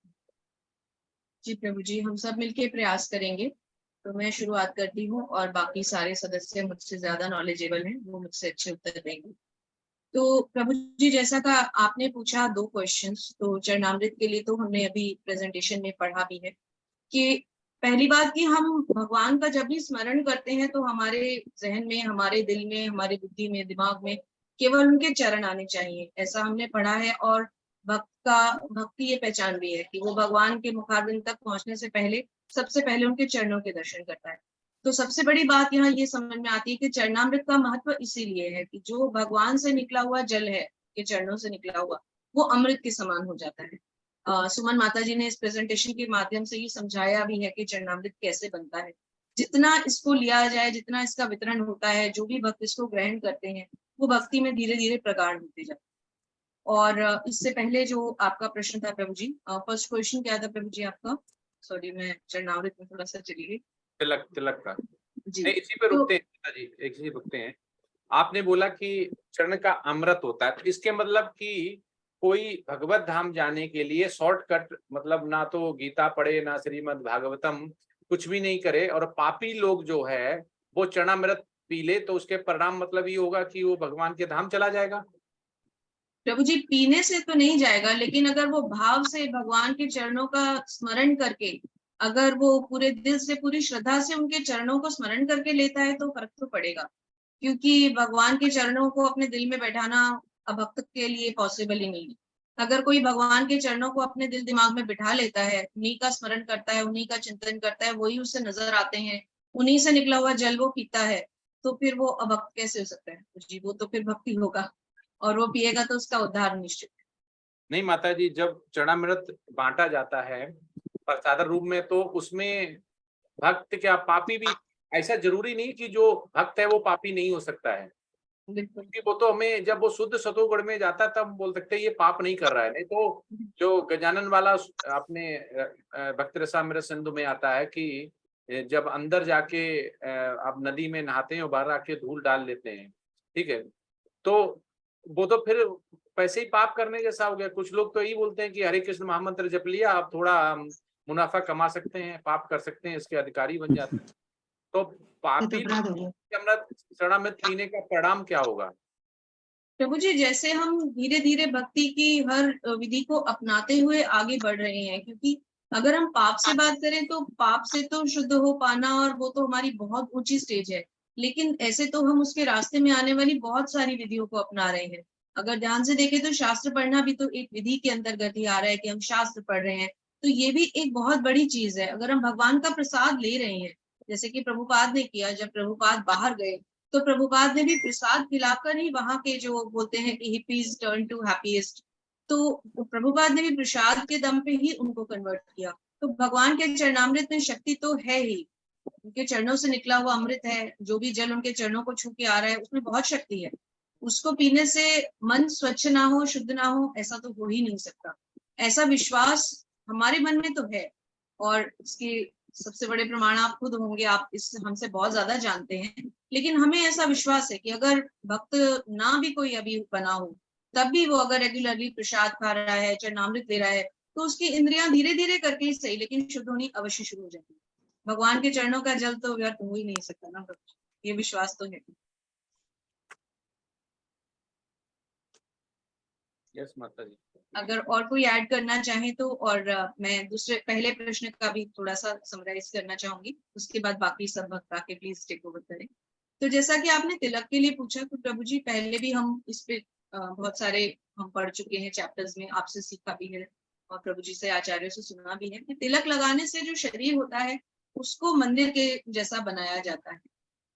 N: जी प्रभु जी, हम सब मिलके प्रयास करेंगे। तो मैं शुरुआत करती हूँ, और बाकी सारे सदस्य मुझसे ज्यादा नॉलेजेबल हैं, वो मुझसे अच्छे उत्तर देंगे। तो प्रभु जी, जैसा का आपने पूछा 2 क्वेश्चंस, तो चरणामृत के लिए तो हमने अभी प्रेजेंटेशन में पढ़ा भी है कि पहली बात कि हम भगवान का जब भी स्मरण करते हैं तो हमारे जहन में, हमारे दिल में, हमारी बुद्धि में, दिमाग में केवल उनके चरण आने चाहिए, ऐसा हमने पढ़ा है। और भक्ति ये पहचान भी है कि वो भगवान के मुखारविंद तक पहुंचने से पहले सबसे पहले उनके चरणों के दर्शन करता है। तो सबसे बड़ी बात यहाँ ये समझ में आती है कि चरणामृत का महत्व इसीलिए है कि जो भगवान से निकला हुआ जल है, के चरणों से निकला हुआ, वो अमृत के समान हो जाता है। सुमन माता जी ने इस प्रेजेंटेशन के माध्यम से ये समझाया भी है कि चरणामृत कैसे बनता है। जितना इसको लिया जाए, जितना इसका वितरण होता है, जो भी भक्त इसको ग्रहण करते हैं, वो भक्ति में धीरे धीरे प्रगाढ़ होते जाते हैं। और इससे पहले जो आपका प्रश्न था प्रभु जी, फर्स्ट क्वेश्चन क्या था प्रभु जी आपका? सॉरी, मैं चरणामृत में थोड़ा सा चली गई।
I: तिलक का
N: जी,
I: नहीं, इसी पे रुकते हैं जी, एक ही रुकते हैं। आपने बोला कि चरण का अमृत होता है, तो इसके मतलब कि कोई भगवत धाम जाने के लिए शॉर्टकट, मतलब ना तो गीता पढ़े, ना श्रीमद् भागवतम, कुछ भी नहीं करे, और पापी लोग जो है वो चरणामृत पी ले, तो उसके परिणाम मतलब ये होगा कि वो भगवान के धाम चला जाएगा?
N: प्रभु जी, पीने से तो नहीं जाएगा, लेकिन अगर वो भाव से भगवान के चरणों का स्मरण करके, अगर वो पूरे दिल से, पूरी श्रद्धा से उनके चरणों को स्मरण करके लेता है तो फर्क तो पड़ेगा। क्योंकि भगवान के चरणों को अपने दिल में बैठाना भक्त के लिए पॉसिबल ही नहीं है। अगर कोई भगवान के चरणों को अपने दिल दिमाग में बिठा लेता है, उन्हीं का स्मरण करता है, उन्हीं का चिंतन करता है, वही उसे नजर आते हैं, उन्हीं से निकला हुआ जल वो पीता है, तो फिर वो अभक्त कैसे हो सकता है जी? वो तो फिर भक्ति होगा, और वो पिएगा तो उसका उद्धार निश्चित है।
I: नहीं माता जी, जब चरणामृत बांटा जाता है प्रसाद रूप में, तो उसमें भक्त क्या पापी भी? ऐसा जरूरी नहीं कि जो भक्त है वो पापी नहीं हो सकता है, क्योंकि वो तो हमें, जब वो शुद्ध सतोगुण में जाता तब बोल सकते हैं ये पाप नहीं कर रहा है। नहीं तो जो गजानन वाला अपने भक्त रसामृत सिंधु में आता है कि जब अंदर जाके आप नदी में नहाते हैं और बाहर आके धूल डाल लेते हैं, ठीक है, तो वो तो फिर पैसे ही पाप करने जैसा हो गया। कुछ लोग तो यही बोलते हैं कि हरे कृष्ण महामंत्र जप लिया, आप थोड़ा मुनाफा कमा सकते हैं, पाप कर सकते हैं, इसके अधिकारी बन जाते हैं। तो पापी चरणामृत पीने का परिणाम क्या होगा?
N: प्रभु जी, जैसे हम धीरे धीरे भक्ति की हर विधि को अपनाते हुए आगे बढ़ रहे हैं, क्योंकि अगर हम पाप से बात करें तो पाप से तो शुद्ध हो पाना, और वो तो हमारी बहुत ऊंची स्टेज है, लेकिन ऐसे तो हम उसके रास्ते में आने वाली बहुत सारी विधियों को अपना रहे हैं। अगर ध्यान से देखें तो शास्त्र पढ़ना भी तो एक विधि के अंतर्गत ही आ रहा है कि हम शास्त्र पढ़ रहे हैं, तो ये भी एक बहुत बड़ी चीज है। अगर हम भगवान का प्रसाद ले रहे हैं, जैसे कि प्रभुपाद ने किया, जब प्रभुपाद बाहर गए तो प्रभुपाद ने भी प्रसाद खिलाकर ही वहां के, जो बोलते हैं कि हिप्पीज टर्न टू हैप्पीएस्ट, तो प्रभुपाद ने भी प्रसाद के दम पे ही उनको कन्वर्ट किया। तो भगवान के चरणामृत में शक्ति तो है ही, उनके चरणों से निकला हुआ अमृत है, जो भी जल उनके चरणों को छू के आ रहा है उसमें बहुत शक्ति है। उसको पीने से मन स्वच्छ ना हो, शुद्ध ना हो, ऐसा तो हो ही नहीं सकता। ऐसा विश्वास हमारे मन में तो है, और इसके सबसे बड़े प्रमाण आप खुद होंगे, आप इस हमसे बहुत ज्यादा जानते हैं, लेकिन हमें ऐसा विश्वास है कि अगर भक्त ना भी कोई अभी बना हो, तब भी वो अगर रेगुलरली प्रसाद खा रहा है, चरणामृत ले रहा है, तो उसकी इंद्रियां धीरे धीरे करके ही सही, लेकिन शुद्ध होनी अवश्य शुरू हो जाती है। भगवान के चरणों का जल तो व्यर्थ हो ही नहीं सकता ना, ये विश्वास तो है।
I: यस माता जी।
N: अगर और कोई ऐड करना चाहे तो, और मैं दूसरे पहले प्रश्न का भी थोड़ा सा समराइज करना चाहूंगी, उसके बाद बाकी सब भक्त आके प्लीज टेक ओवर करें। तो जैसा कि आपने तिलक के लिए पूछा, तो प्रभु जी पहले भी हम इस पे बहुत सारे हम पढ़ चुके हैं चैप्टर्स में, आपसे सीखा भी है और प्रभु जी से, आचार्यों से सुना भी है कि तिलक लगाने से जो शरीर होता है उसको मंदिर के जैसा बनाया जाता है।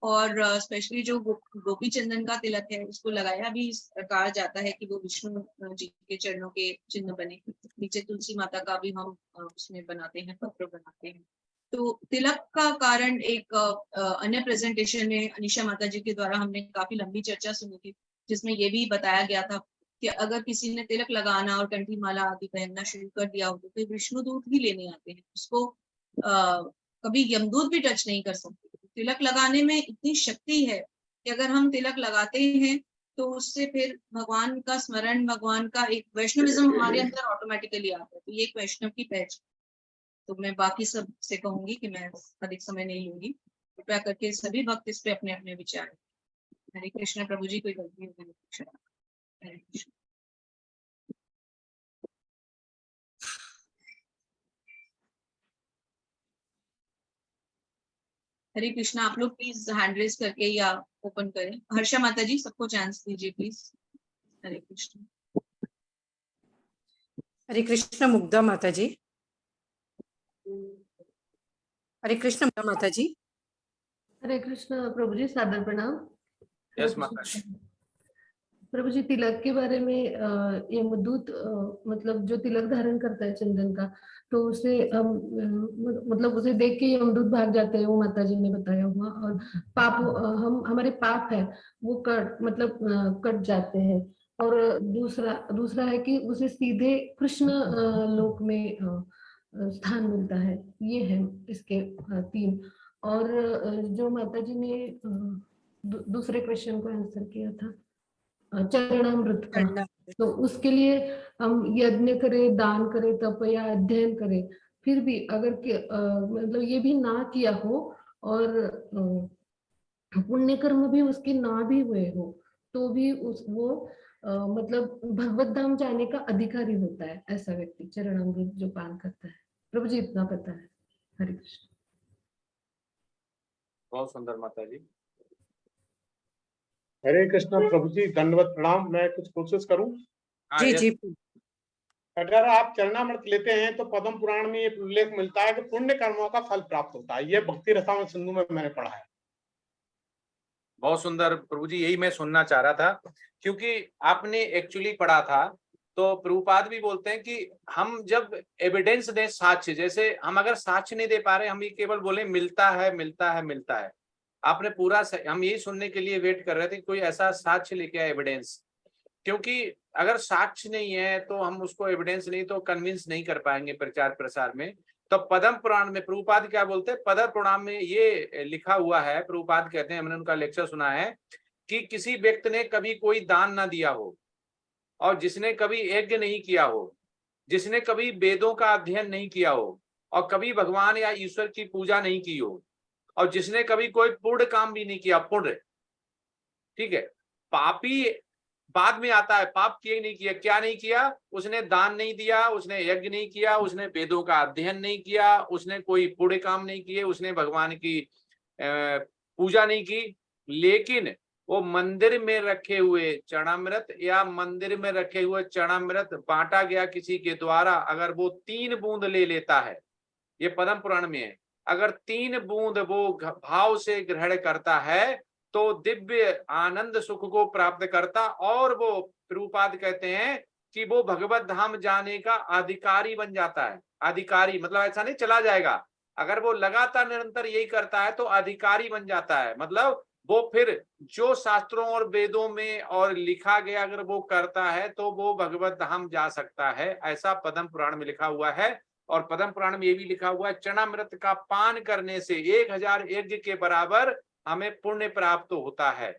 N: और स्पेशली जो गोपी चंदन का तिलक है उसको लगाया भी कहा जाता है कि वो विष्णु जी के चरणों के चिन्ह बने। नीचे तुलसी माता का भी हम उसमें बनाते हैं, पत्र बनाते हैं। तो तिलक का कारण एक अन्य प्रेजेंटेशन में अनीशा माता जी के द्वारा हमने काफी लंबी चर्चा सुनी थी, जिसमें ये भी बताया गया था कि अगर किसी ने तिलक लगाना और कंठी माला आदि पहनना शुरू कर दिया हो तो फिर विष्णु दूत ही लेने आते हैं, उसको कभी यमदूत भी टच नहीं कर सकते। तिलक लगाने में इतनी शक्ति है कि अगर हम तिलक लगाते हैं तो उससे फिर भगवान का स्मरण, भगवान का एक वैष्णविज्म हमारे अंदर ऑटोमेटिकली आता है। तो ये एक वैष्णव की पहचान। तो मैं बाकी सब से कहूंगी कि मैं अधिक समय नहीं लूंगी, कृपया करके सभी भक्त इस पे अपने अपने विचार। हरे कृष्ण। प्रभु जी कोई गलती हो गई? हरे कृष्ण। हरे कृष्णा। आप लोग प्लीज हैंड रेज करके या ओपन करें। हर्षा माता जी सबको चांस दीजिए प्लीज। हरे कृष्ण।
J: हरे कृष्ण मुग्धा माता जी। हरे कृष्ण मुग्धा माता जी।
S: हरे कृष्ण प्रभु जी, सादर प्रणाम।
I: यस माता जी।
S: प्रभु जी, तिलक के बारे में यमदूत मतलब जो तिलक धारण करता है चंदन का, तो उसे मतलब उसे देख के यमदूत भाग जाते हैं, वो माता जी ने बताया हुआ। और पाप हम हमारे पाप है वो कट जाते हैं। और दूसरा है कि उसे सीधे कृष्ण लोक में स्थान मिलता है। ये है इसके 3। और जो माता जी ने दूसरे क्वेश्चन को आंसर किया था चरणामृत का, तो उसके लिए हम यज्ञ करें, दान करें, तप या अध्ययन करें, फिर भी अगर मतलब ये भी ना किया हो और पुण्य कर्म भी उसके ना भी हुए हो, तो भी वो मतलब भगवत धाम जाने का अधिकारी होता है ऐसा व्यक्ति, चरणामृत जो पान करता है। प्रभु जी इतना पता है। हरे कृष्ण।
I: बहुत सुंदर माता जी।
T: हरे कृष्णा प्रभु जी, दंडवत प्रणाम। मैं कुछ कोशिश करूं?
J: जी जी।
T: अगर आप चरणामृत लेते हैं तो पद्म पुराण में ये उल्लेख मिलता है कि पुण्य कर्मों का फल प्राप्त होता है। ये भक्ति रसामृत सिंधु में मैंने पढ़ा है।
I: बहुत सुंदर प्रभु जी, यही मैं सुनना चाह रहा था, क्योंकि आपने एक्चुअली पढ़ा था। तो प्रभुपाद भी बोलते हैं कि हम जब एविडेंस दें, साक्ष्य, जैसे हम अगर साक्ष्य नहीं दे पा रहे, हम ये केवल बोले मिलता है मिलता है मिलता है। आपने पूरा हम यही सुनने के लिए वेट कर रहे थे, कोई ऐसा साक्ष्य लेके आए, एविडेंस। क्योंकि अगर साक्ष्य नहीं है तो हम उसको एविडेंस नहीं तो कन्विंस नहीं कर पाएंगे प्रचार प्रसार में। तो पद्म पुराण में प्रभुपाद क्या बोलते हैं, पद्म पुराण में ये लिखा हुआ है, प्रभुपाद कहते हैं, हमने उनका लेक्चर सुना है कि किसी व्यक्ति ने कभी कोई दान ना दिया हो, और जिसने कभी यज्ञ नहीं किया हो, जिसने कभी वेदों का अध्ययन नहीं किया हो, और कभी भगवान या ईश्वर की पूजा नहीं की हो, और जिसने कभी कोई पुण्य काम भी नहीं किया, पुण्य, ठीक है, पापी बाद में आता है, पाप किए नहीं किया, क्या नहीं किया, उसने दान नहीं दिया, उसने यज्ञ नहीं किया, उसने वेदों का अध्ययन नहीं किया, उसने कोई पुण्य काम नहीं किए, उसने भगवान की पूजा नहीं की, लेकिन वो मंदिर में रखे हुए चरणामृत या मंदिर में रखे हुए चरणामृत बांटा गया किसी के द्वारा, अगर वो 3 बूंद ले लेता है, ये पद्म पुराण में है, अगर 3 बूंद वो भाव से ग्रहण करता है तो दिव्य आनंद सुख को प्राप्त करता, और वो प्रभुपाद कहते हैं कि वो भगवत धाम जाने का अधिकारी बन जाता है। अधिकारी मतलब ऐसा नहीं चला जाएगा, अगर वो लगातार निरंतर यही करता है तो अधिकारी बन जाता है। मतलब वो फिर जो शास्त्रों और वेदों में और लिखा गया अगर वो करता है तो वो भगवत धाम जा सकता है, ऐसा पद्म पुराण में लिखा हुआ है। और पद्म पुराण में ये भी लिखा हुआ है, चरणामृत का पान करने से 1000 यज्ञ के बराबर हमें पुण्य प्राप्त होता है,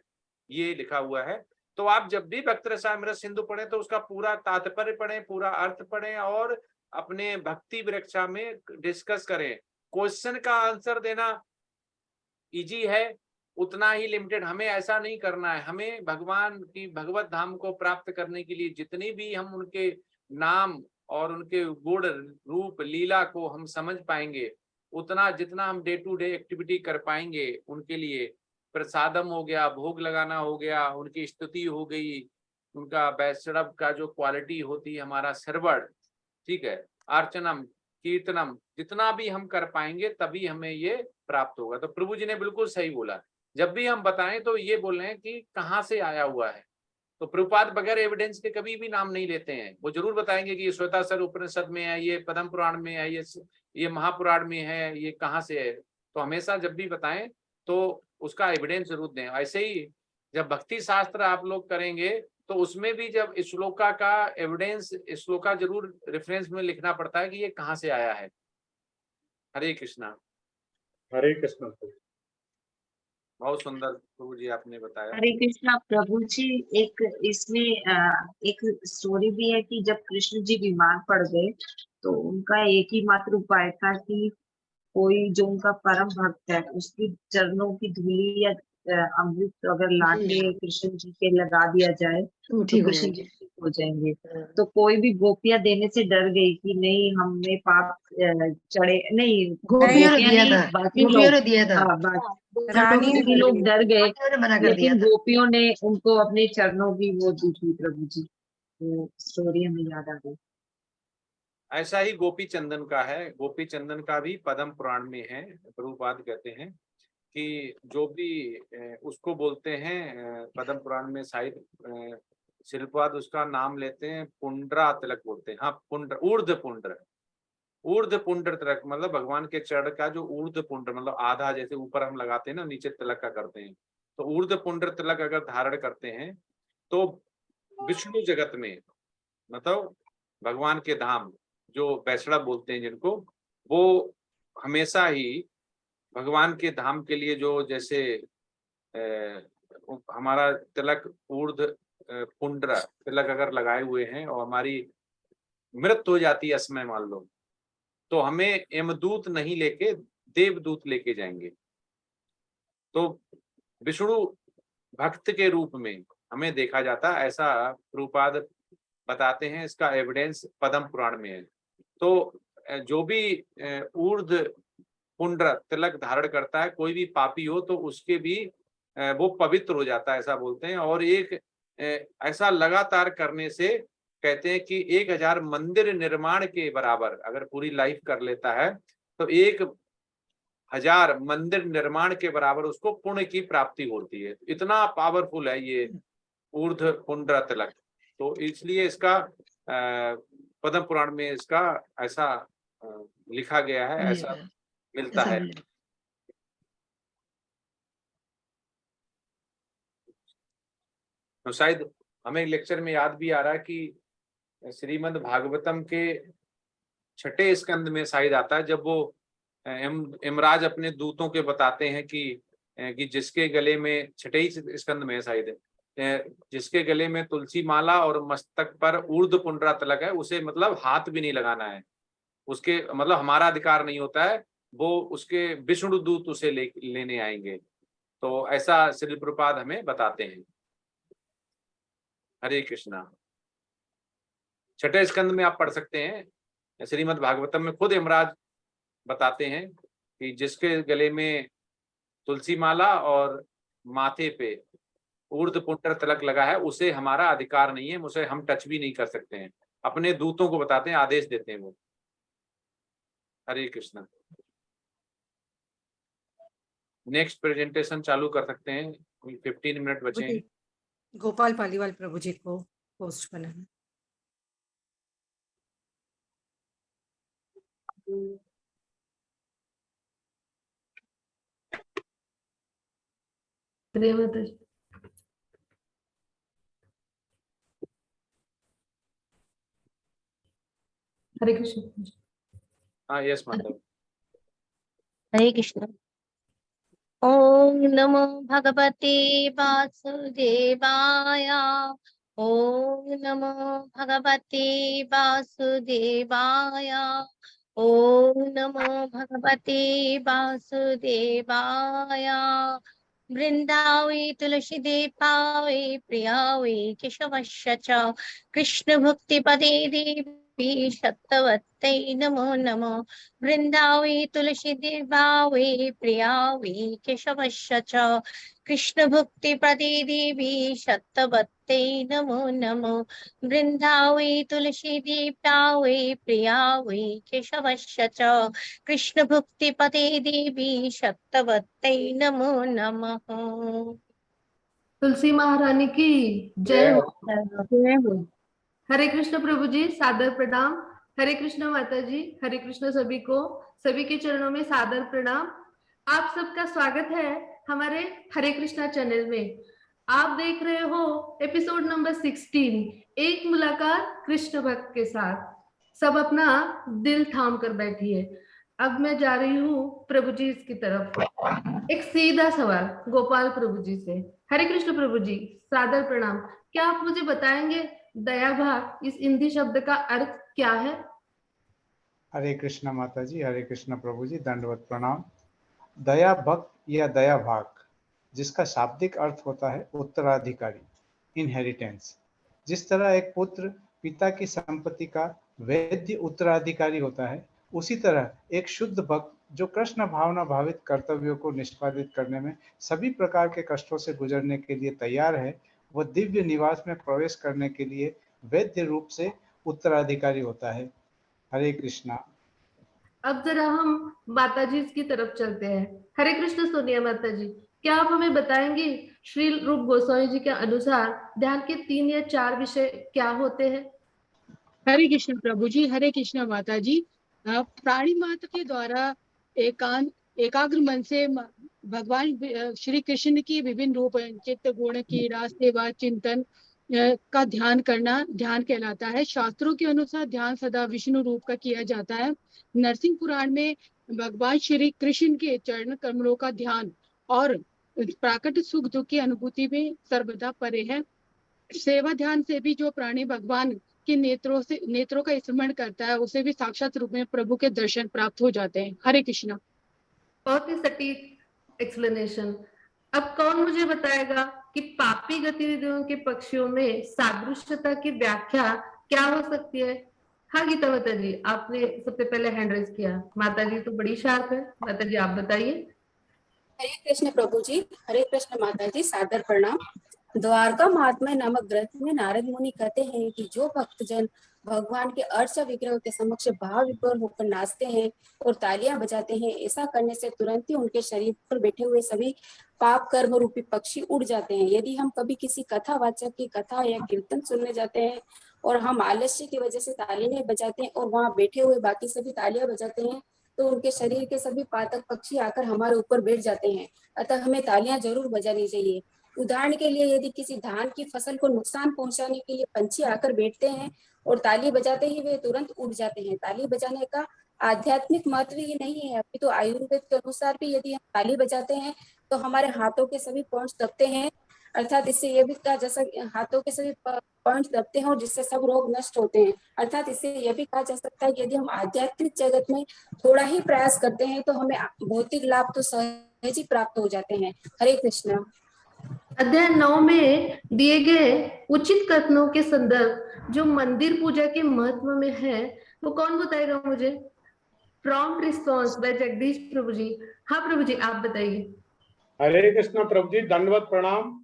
I: ये लिखा हुआ है। तो आप जब भी भक्त रसामृत सिंधु पढ़े तो उसका पूरा तात्पर्य पढ़ें, पूरा अर्थ पढ़ें, और अपने भक्ति वृक्षा में डिस्कस करें। क्वेश्चन का आंसर देना इजी है, उतना ही लिमिटेड। हमें ऐसा नहीं करना है, हमें भगवान की भगवत धाम को प्राप्त करने के लिए जितनी भी हम उनके नाम और उनके गुण रूप लीला को हम समझ पाएंगे, उतना जितना हम डे टू डे एक्टिविटी कर पाएंगे उनके लिए, प्रसादम हो गया, भोग लगाना हो गया, उनकी स्तुति हो गई, उनका वैष्णव का जो क्वालिटी होती है, हमारा सर्वण, ठीक है, अर्चनम कीर्तनम, जितना भी हम कर पाएंगे तभी हमें ये प्राप्त होगा। तो प्रभु जी ने बिल्कुल सही बोला, जब भी हम बताएं तो ये बोल रहे हैं कि कहाँ से आया हुआ है। तो प्रभुपाद बगैर एविडेंस के कभी भी नाम नहीं लेते हैं। वो जरूर बताएंगे कि ये श्वेताश्वर उपनिषद में है, ये पद्म पुराण में है, ये महापुराण में है, ये कहाँ से है। तो हमेशा जब भी बताएं तो उसका एविडेंस जरूर दें। ऐसे ही जब भक्ति शास्त्र आप लोग करेंगे तो उसमें भी जब श्लोका का एविडेंस, श्लोका जरूर रेफरेंस में लिखना पड़ता है कि ये कहाँ से आया है। हरे कृष्णा।
T: हरे कृष्णा।
I: बहुत सुंदर प्रभु जी आपने बताया।
H: हरे कृष्णा प्रभु जी। एक इसमें एक स्टोरी भी है कि जब कृष्ण जी बीमार पड़ गए तो उनका एक ही मात्र उपाय था कि कोई जो उनका परम भक्त है उसकी चरणों की धूली या अमृत अगर लाके कृष्ण जी के लगा दिया जाए तो
K: ठीक हो
H: कृष्ण जी
K: जाएंगे।
H: ठीक हो जाएंगे। तो कोई भी गोपियां देने से डर गई कि नहीं हमें पाप चढ़े, नहीं
K: गोपियों ने
H: गोपियां
K: दिया
H: नहीं,
K: था,
H: बाकी
K: गोपियों ने
H: लोग,
K: दिया था।
H: हाँ
K: रानी
H: बाकी लोग डर गए,
K: ने मना कर दिया
H: लेकिन
K: था।
H: गोपियों ने उनको अपने चरणों की वो दी थी प्रभु जी। तो स्टोरी हमें याद आ गई।
I: ऐसा ही गोपी चंदन का है। गोपी चंदन का भी पद्म पुराण में है। प्रभुपाद कहते हैं कि जो भी उसको बोलते हैं पद्म पुराण में शायद शिल्पवाद उसका नाम लेते हैं, पुंड्रा तिलक बोलते हैं। हाँ पुंड्र, ऊर्ध्व पुंड्र, ऊर्ध्व पुंड्र तिलक मतलब भगवान के चरण का जो ऊर्ध्व पुंड्र मतलब आधा, जैसे ऊपर हम लगाते हैं ना नीचे तिलक का करते हैं, तो ऊर्ध्व पुंड्र तिलक अगर धारण करते हैं तो विष्णु जगत में मतलब भगवान के धाम जो बैसड़ा बोलते हैं जिनको, वो हमेशा ही भगवान के धाम के लिए जो जैसे हमारा तिलक ऊर्ध्व पुंड्र तिलक अगर लगाए हुए हैं और हमारी मृत्यु हो जाती है असमय मान लो, तो हमें यमदूत नहीं लेके देवदूत लेके जाएंगे। तो विष्णु भक्त के रूप में हमें देखा जाता है, ऐसा प्रभुपाद बताते हैं। इसका एविडेंस पद्म पुराण में है। तो जो भी ऊर्ध्व पुंड्र तिलक धारण करता है, कोई भी पापी हो तो उसके भी वो पवित्र हो जाता है, ऐसा बोलते हैं। और एक ऐसा लगातार करने से कहते हैं कि 1000 मंदिर निर्माण के बराबर अगर पूरी लाइफ कर लेता है तो 1000 मंदिर निर्माण के बराबर उसको पुण्य की प्राप्ति होती है। इतना पावरफुल है ये ऊर्ध्व पुंड्र तिलक। तो इसलिए इसका पद्म पुराण में इसका ऐसा लिखा गया है, ऐसा मिलता है। तो शायद हमें लेक्चर में याद भी आ रहा है कि श्रीमद् भागवतम के 6ठे स्कंद में शायद आता है, जब वो यमराज अपने दूतों के बताते हैं कि जिसके गले में 6ठे ही स्कंद में शायद जिसके गले में तुलसी माला और मस्तक पर ऊर्ध्व पुंड्रा तिलक है, उसे मतलब हाथ भी नहीं लगाना है, उसके मतलब हमारा अधिकार नहीं होता है, वो उसके विष्णु दूत उसे लेने आएंगे। तो ऐसा श्री प्रभुपाद हमें बताते हैं। हरे कृष्णा। 6ठे स्कंद में आप पढ़ सकते हैं, श्रीमद् भागवतम में खुद यमराज बताते हैं कि जिसके गले में तुलसी माला और माथे पे ऊर्ध्व पुंड्र तिलक लगा है उसे हमारा अधिकार नहीं है, उसे हम टच भी नहीं कर सकते हैं। अपने दूतों को बताते हैं, आदेश देते हैं वो। हरे कृष्णा। नेक्स्ट प्रेजेंटेशन चालू कर सकते हैं, 15 मिनट बचे हैं।
J: गोपाल पालीवाल प्रभु जी को पोस्ट बनाना।
S: हरे कृष्ण।
I: हाँ यस माता।
U: हरे कृष्ण। ओम नमो भगवते वासुदेवाय। ओम नमो भगवते वासुदेवाय। ओम नमो भगवते वासुदेवाय। वृंदावे तुलसी देवावे प्रियावे केशवस्य च कृष्ण भक्ति पदे देवी सत्तवत्तै नमो नमो। वृंदावे तुलसी देवावे प्रियावे केशवस्य च कृष्ण भक्ति पदे देवी सत्तवत्तै सत्वत्ते नमो नमो। वृंदावे तुलसी दीप्तावे प्रियावे केशवस्य च कृष्ण भक्ति पते देवी सत्वत्ते नमो नमः।
S: तुलसी महारानी की जय हो।
U: जय हो।
S: हरे कृष्ण प्रभु जी, सादर प्रणाम। हरे कृष्ण माता जी, हरे कृष्ण सभी को, सभी के चरणों में सादर प्रणाम। आप सबका स्वागत है हमारे हरे कृष्णा चैनल में। आप देख रहे हो एपिसोड नंबर 16, एक मुलाकात कृष्ण भक्त के साथ। सब अपना दिल थाम कर बैठिए। अब मैं जा रही हूँ प्रभु जी की तरफ। एक सीधा सवाल गोपाल प्रभु जी से। हरे कृष्ण प्रभु जी, सादर प्रणाम। क्या आप मुझे बताएंगे दया भाग इस हिंदी शब्द का अर्थ क्या है?
D: हरे कृष्ण माता जी, हरे कृष्ण प्रभु जी, दंडवत प्रणाम। दया भक्त या दया भाग, जिसका शाब्दिक अर्थ होता है उत्तराधिकारी, इनहेरिटेंस। जिस तरह एक पुत्र पिता की संपत्ति का वैध उत्तराधिकारी होता है, उसी तरह एक शुद्ध भक्त जो कृष्ण भावना भावित कर्तव्यों को निष्पादित करने में सभी प्रकार के कष्टों से गुजरने के लिए तैयार है, वह दिव्य निवास में प्रवेश करने के लिए वैध रूप से उत्तराधिकारी होता है। हरे कृष्णा।
S: अब जरा हम माता जी की तरफ चलते हैं। हरे कृष्ण सोनिया माता जी, क्या आप हमें बताएंगी श्री रूप गोस्वामी जी के अनुसार ध्यान के 3 या 4 विषय क्या होते हैं?
V: हरे कृष्ण प्रभु जी, हरे कृष्ण माता जी। प्राणी मात्र के द्वारा एकाग्र मन से भगवान श्री कृष्ण की विभिन्न रूप चित्त गुण क्रीड़ा सेवा चिंतन का ध्यान करना ध्यान कहलाता है। शास्त्रों के अनुसार ध्यान सदा विष्णु रूप का किया जाता है। नरसिंह पुराण में भगवान श्री कृष्ण के चरण कमलों का ध्यान और प्राकट सुख दुख की अनुभूति में सर्वदा परे है। सेवा ध्यान से भी जो प्राणी भगवान के नेत्रों का स्मरण करता है, उसे भी साक्षात रूप में प्रभु के दर्शन प्राप्त हो जाते हैं। हरे कृष्णा।
S: बहुत ही सटीक एक्सप्लेनेशन। अब कौन मुझे बताएगा कि पापी गतिविधियों के पक्षियों में सादृश्यता की व्याख्या क्या हो सकती है? हाँ गीता माता जी, आपने सबसे पहले हैंड रेज किया। माता जी तो बड़ी शार्प है। माता जी आप बताइए।
W: हरे कृष्ण प्रभु जी, हरे कृष्ण माता जी, सादर प्रणाम। द्वारका महात्म्य नामक ग्रंथ में नारद मुनि कहते हैं कि जो भक्तजन भगवान के अर्च विग्रह के समक्ष भाव विभोर होकर नाचते हैं और तालियां बजाते हैं, ऐसा करने से तुरंत ही उनके शरीर पर बैठे हुए सभी पाप कर्म रूपी पक्षी उड़ जाते हैं। यदि हम कभी किसी कथावाचक की कथा या कीर्तन सुनने जाते हैं और हम आलस्य की वजह से ताली नहीं बजाते हैं और वहां बैठे हुए बाकी सभी तालियां बजाते हैं, तो उनके शरीर के सभी पातक पक्षी आकर हमारे ऊपर बैठ जाते हैं। अतः हमें तालियां जरूर बजानी चाहिए। उदाहरण के लिए, यदि किसी धान की फसल को नुकसान पहुंचाने के लिए पंछी आकर बैठते हैं और ताली बजाते ही वे तुरंत उड़ जाते हैं। ताली बजाने का आध्यात्मिक महत्व ही नहीं है, अभी तो आयुर्वेद के अनुसार भी यदि हम ताली बजाते हैं तो हमारे हाथों के सभी पॉइंट्स दबते हैं, अर्थात इससे यह भी कहा जा सकता है हाथों के सभी पॉइंट्स दबते हैं और जिससे सब रोग नष्ट होते हैं। अर्थात इससे यह भी कहा जा सकता है कि यदि हम आध्यात्मिक जगत में थोड़ा ही प्रयास करते हैं तो हमें भौतिक लाभ तो सहज ही प्राप्त हो जाते हैं। हरे कृष्ण।
S: अध्याय 9 में दिए गए उचित कथनों के संदर्भ जो मंदिर पूजा के महत्व में है, वो कौन बताएगा मुझे? प्रॉम्प्ट रिस्पॉन्स बाय जगदीश प्रभु जी। हाँ प्रभु जी आप बताइए।
T: हरे कृष्ण प्रभु जी, दंडवत प्रणाम।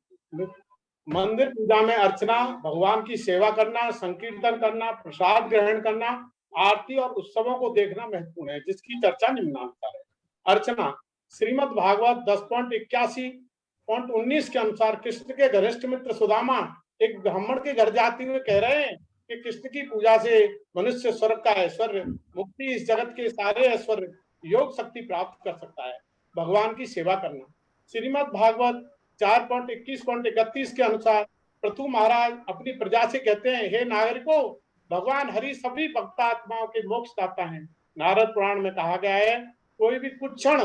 T: मंदिर पूजा में अर्चना, भगवान की सेवा करना, संकीर्तन करना, प्रसाद ग्रहण करना, आरती और उत्सवों को देखना महत्वपूर्ण है, जिसकी चर्चा निम्नानुसार है। अर्चना, श्रीमद् भागवत 10.81.19 के अनुसार कृष्ण के घनिष्ठ मित्र सुदामा एक ब्राह्मण के घर जाते हुए कह रहे हैं कि कृष्ण की पूजा से मनुष्य स्वर्ग का ऐश्वर्य, मुक्ति, इस जगत के सारे ऐश्वर्य, योग शक्ति प्राप्त कर सकता है। भगवान की सेवा करना, श्रीमद् भागवत 4.21.31 के अनुसार पृथु महाराज अपनी प्रजा से कहते हैं, हे नागरिकों, भगवान हरि सभी भक्तात्माओं के मोक्ष दाता हैं। नारद पुराण में कहा गया है, कोई भी कुछ क्षण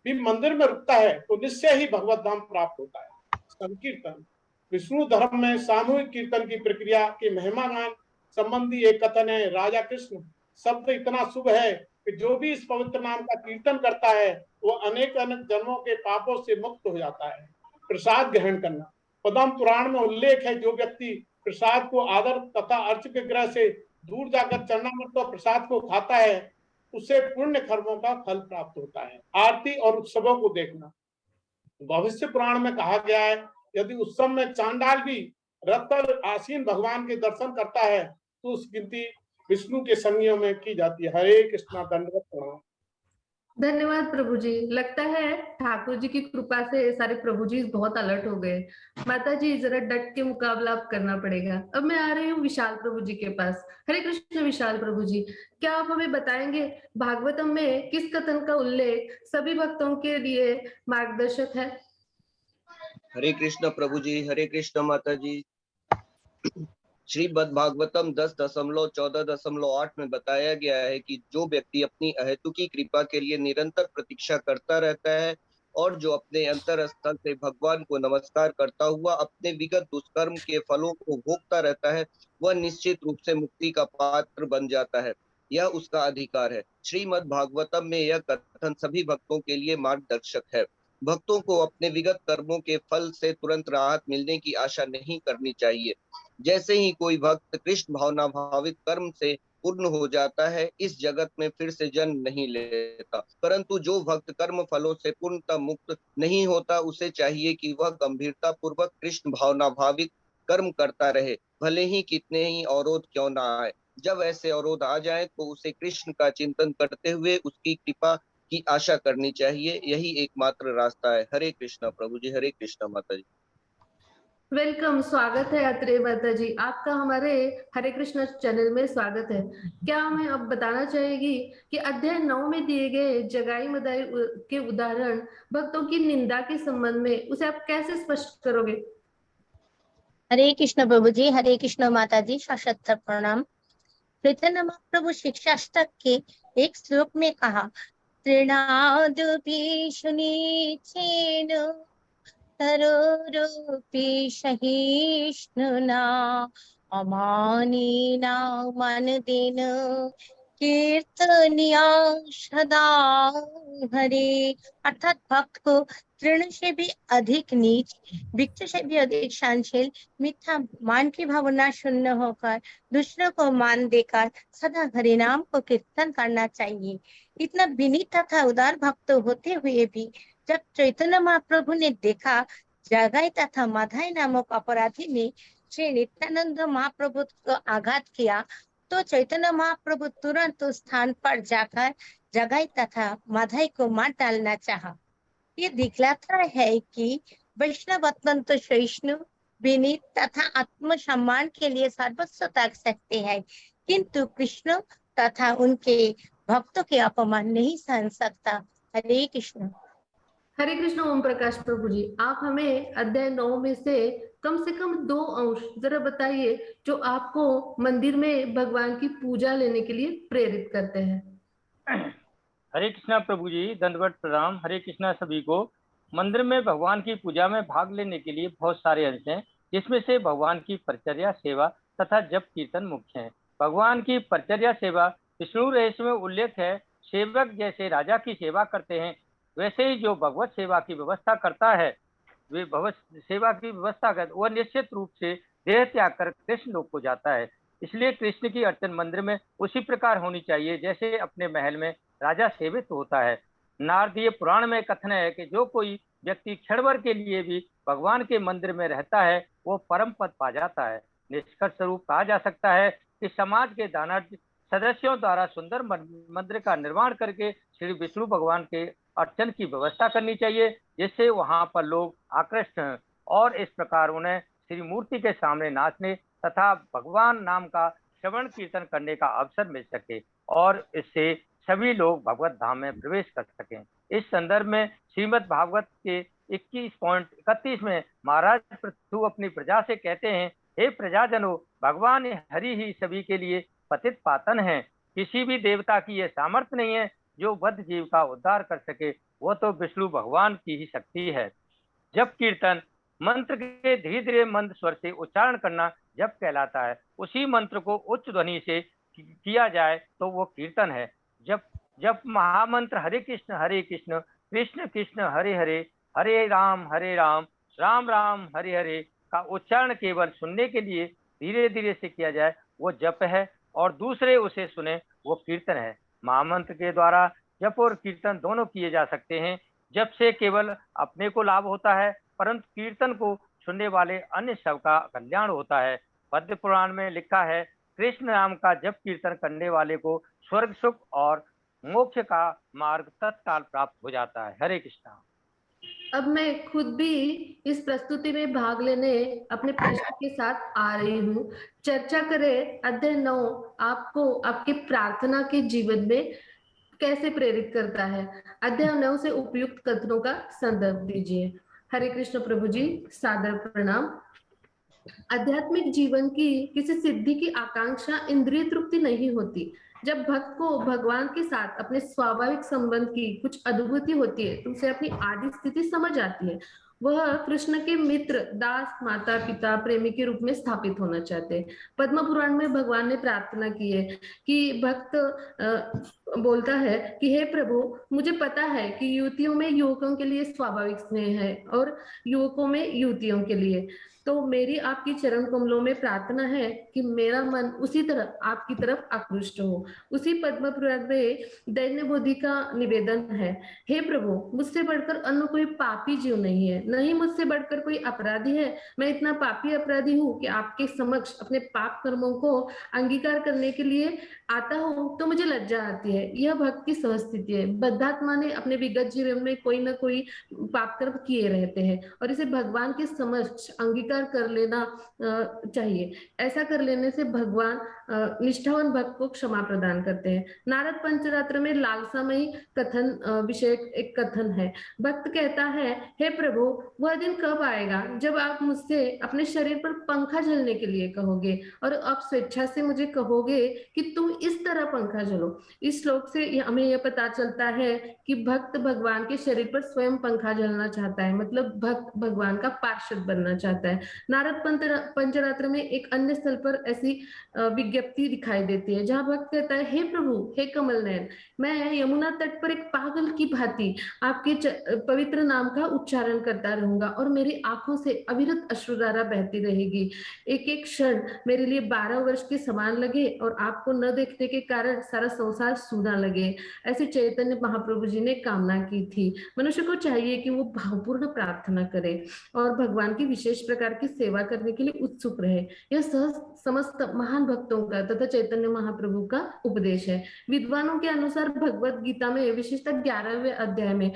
T: भी मंदिर में रुकता है तो निश्चय ही भगवत धाम प्राप्त होता है। संकीर्तन, विष्णु धर्म में सामूहिक कीर्तन की प्रक्रिया के महिमा गान संबंधी एक कथन है। राजा कृष्ण शब्द इतना शुभ है कि जो भी इस पवित्र नाम का कीर्तन करता है वो अनेक अनेक जन्मों के पापों से मुक्त हो जाता है। प्रसाद ग्रहण करना, पद्म पुराण में उल्लेख है, जो व्यक्ति प्रसाद को आदर तथा अर्च विग्रह से दूर जाकर चरणामृत और प्रसाद को खाता है, उसे पुण्य कर्मों का फल प्राप्त होता है। आरती और उत्सवों को देखना, भविष्य पुराण में कहा गया है, यदि उत्सव में चांडाल भी रथ पर आसीन भगवान के दर्शन करता है तो उस गिनती विष्णु के संगियों में की जाती है। हरे कृष्णा, दंडवत प्रणाम।
S: धन्यवाद प्रभु जी। लगता है ठाकुर जी की कृपा से सारे प्रभु जी बहुत अलर्ट हो गए। माता जी जरा डट के मुकाबला अब करना पड़ेगा। अब मैं आ रही हूँ विशाल प्रभु जी के पास। हरे कृष्ण विशाल प्रभु जी, क्या आप हमें बताएंगे भागवतम में किस कथन का उल्लेख सभी भक्तों के लिए मार्गदर्शक है?
A: हरे कृष्ण प्रभु जी, हरे कृष्ण माता जी। श्रीमद् भागवतम 10.14.8 में बताया गया है कि जो व्यक्ति अपनी अहेतुकी कृपा के लिए निरंतर प्रतीक्षा करता रहता है और जो अपने अंतर स्थल से भगवान को नमस्कार करता हुआ अपने विगत दुष्कर्म के फलों को भोगता रहता है, वह निश्चित रूप से मुक्ति का पात्र बन जाता है। यह उसका अधिकार है। श्रीमद् भागवतम में यह कथन सभी भक्तों के लिए मार्गदर्शक है। भक्तों को अपने विगत कर्मों के फल से तुरंत राहत मिलने की आशा नहीं करनी चाहिए। जैसे ही कोई भक्त कृष्ण भावना भावित कर्म से पूर्ण हो जाता है, इस जगत में फिर से जन्म नहीं लेता। परंतु जो भक्त कर्म फलों से पूर्णतः मुक्त नहीं होता, उसे चाहिए कि वह गंभीरता पूर्वक कृष्ण भावना भावित कर्म करता रहे, भले ही कितने ही अवरोध क्यों ना आए। जब ऐसे अवरोध आ जाए तो उसे कृष्ण का चिंतन करते हुए उसकी कृपा की आशा करनी चाहिए। यही एकमात्र रास्ता है। हरे कृष्णा प्रभु जी, हरे कृष्णा माता जी।
S: वेलकम, स्वागत है अत्रेय माता जी, आपका हमारे हरे कृष्ण चैनल में स्वागत है। क्या हमें अब बताना चाहेगी कि अध्याय 9 में दिए गए जगाई मदाई के उदाहरण भक्तों की निंदा के संबंध में उसे आप कैसे स्पष्ट करोगे?
U: हरे कृष्ण प्रभु जी, हरे कृष्ण माता जी, सशस्त्र प्रणाम। चैतन्य महाप्रभु शिक्षाष्टक के एक श्लोक में कहा, तृणादुपि शुनीचेन तरोरूपी सहिष्णुना अमानिना मनदेन कीर्तनिया सदा हरे। अर्थात भक्त को तृण से भी अधिक नीच, वृक्ष से भी अधिक शांतशील, मिथ्या मान की भावना शून्य होकर दूसरों को मान देकर सदा हरि नाम को कीर्तन करना चाहिए। इतना विनीत तथा उदार भक्त होते हुए भी जब चैतन्य महाप्रभु ने देखा जगाई तथा माधाई नामक अपराधी ने श्री नित्यानंद महाप्रभु को आघात किया, तो चैतन्य महाप्रभु तुरंत उस स्थान पर जाकर जगाई तथा माधाई को मार डालना चाहा। ये दिखलाता है कि वैष्णव अत्यंत सहिष्णु, विनीत तथा आत्मसम्मान के लिए सर्वस्व त्याग सकते हैं, किंतु कृष्ण तथा उनके भक्तों के अपमान नहीं सहन सकता। हरे कृष्ण।
S: हरे कृष्ण ओम प्रकाश प्रभु जी, आप हमें अध्याय 9 में से कम 2 अंश जरा बताइए जो आपको मंदिर में भगवान की पूजा लेने के लिए प्रेरित करते हैं।
E: हरे कृष्णा प्रभु जी, दंडवत प्रणाम। हरे कृष्णा सभी को। मंदिर में भगवान की पूजा में भाग लेने के लिए बहुत सारे अंश हैं, जिसमें से भगवान की परिचर्या, सेवा तथा जप कीर्तन मुख्य है। भगवान की परिचर्या सेवा विष्णु रहस्य में उल्लेख है। सेवक जैसे राजा की सेवा करते हैं, वैसे ही जो भगवत सेवा की व्यवस्था करता है, वे भगवत सेवा की व्यवस्था कर वह निश्चित रूप से देह त्याग कर कृष्ण लोक को जाता है। इसलिए कृष्ण की अर्चन मंदिर में उसी प्रकार होनी चाहिए जैसे अपने महल में राजा सेवित होता है। नारदीय पुराण में कथन है कि जो कोई व्यक्ति क्षण भर के लिए भी भगवान के मंदिर में रहता है, वो परम पद पा जाता है। निष्कर्ष स्वरूप कहा जा सकता है कि समाज के दानव सदस्यों द्वारा सुंदर मंदिर का निर्माण करके श्री विष्णु भगवान के अर्चन की व्यवस्था करनी चाहिए, जिससे वहां पर लोग आकृष्ट हैं और इस प्रकार उन्हें श्री मूर्ति के सामने नाचने तथा भगवान नाम का श्रवण कीर्तन करने का अवसर मिल सके और इससे सभी लोग भगवत धाम में प्रवेश कर सकें। इस संदर्भ में श्रीमद् भागवत के 21.31 में महाराज पृथु अपनी प्रजा से कहते हैं, हे प्रजाजनों, भगवान हरि ही सभी के लिए पतित पातन है। किसी भी देवता की यह सामर्थ्य नहीं है जो बद्ध जीव का उद्धार कर सके, वो तो विष्णु भगवान की ही शक्ति है। जप कीर्तन मंत्र के धीरे धीरे मंद स्वर से उच्चारण करना जप कहलाता है। उसी मंत्र को उच्च ध्वनि से किया जाए तो वो कीर्तन है। जप महामंत्र हरे कृष्ण कृष्ण कृष्ण हरे हरे, हरे राम राम राम हरे हरे का उच्चारण केवल सुनने के लिए धीरे धीरे से किया जाए, वो जप है, और दूसरे उसे सुने, वो कीर्तन है। महामंत्र के द्वारा जप और कीर्तन दोनों किए जा सकते हैं। जप से केवल अपने को लाभ होता है, परंतु कीर्तन को सुनने वाले अन्य सब का कल्याण होता है। पद्म पुराण में लिखा है, कृष्ण नाम का जप कीर्तन करने वाले को स्वर्ग सुख और मोक्ष का मार्ग तत्काल प्राप्त हो जाता है। हरे कृष्णा।
S: अब मैं खुद भी इस प्रस्तुति में भाग लेने अपने प्रश्न के साथ आ रही हूँ। चर्चा करें अध्याय 9 आपको आपके प्रार्थना के जीवन में कैसे प्रेरित करता है। अध्याय 9 से उपयुक्त कथनों का संदर्भ दीजिए। हरे कृष्ण प्रभु जी, सादर प्रणाम। आध्यात्मिक जीवन की किसी सिद्धि की आकांक्षा इंद्रिय तृप्ति नहीं होती। जब भक्त को भगवान के साथ अपने स्वाभाविक संबंध की कुछ अनुभूति होती है तो उसे अपनी आदि स्थिति समझ आती है। वह कृष्ण के मित्र, दास, माता पिता, प्रेमी के रूप में स्थापित होना चाहते हैं। पद्म पुराण में भगवान ने प्रार्थना की है कि भक्त बोलता है कि हे प्रभु, मुझे पता है कि युवतियों में युवकों के लिए स्वाभाविक स्नेह है और युवकों में युवतियों के लिए, तो मेरी आपकी चरण कमलों में प्रार्थना है कि मेरा मन उसी तरह आपकी तरफ आकृष्ट हो। उसी पद्म पुराण में दैन्य बोधि का निवेदन है, हे प्रभु, मुझसे बढ़कर अन्य कोई पापी जीव नहीं है, नहीं मुझसे बढ़कर कोई अपराधी है। मैं इतना पापी अपराधी हूँ कि आपके समक्ष अपने पाप कर्मों को अंगीकार करने के लिए आता हूँ तो मुझे लज्जा आती है। यह भक्त की सहस्थिति है। बद्धात्मा ने अपने विगत जीवन में कोई न कोई पाप कर्म किए रहते हैं और इसे भगवान के समक्ष अंगीकार कर लेना चाहिए। ऐसा कर लेने से भगवान निष्ठावान भक्त को क्षमा प्रदान करते हैं। नारद पंचरात्र में लालसामयी कथन विषय एक कथन है। भक्त कहता है, हे प्रभु, वह दिन कब आएगा जब आप मुझसे अपने शरीर पर पंखा झलने के लिए कहोगे और आप स्वेच्छा से मुझे कहोगे कि तुम इस तरह पंखा झलो। इस श्लोक से हमें यह पता चलता है कि भक्त भगवान के शरीर पर स्वयं पंखा झलना चाहता है, मतलब भक्त भगवान का पार्षद बनना चाहता है। नारद पंचरात्र में एक अन्य स्थल पर ऐसी विज्ञप्ति दिखाई देती है जहां भक्त कहता है, हे प्रभु, हे कमल नयन, मैं यमुना तट पर एक पागल की भांति आपके पवित्र नाम का उच्चारण करता रहूंगा और मेरी आंखों से अविरत अश्रुधारा बहती रहेगी। एक एक क्षण मेरे लिए 12 वर्ष के समान लगे और आपको न देखने के कारण सारा संसार सूना लगे। ऐसे चैतन्य महाप्रभु जी ने कामना की थी। मनुष्य को चाहिए कि वो भावपूर्ण प्रार्थना करे और भगवान की विशेष प्रकार की सेवा करने के लिए उत्सुक रहे। यह समस्त महान भक्तों का तथा चैतन्य महाप्रभु का उपदेश है। विद्वानों के अनुसार भगवत गीता में विशेषतः 11वें अध्याय में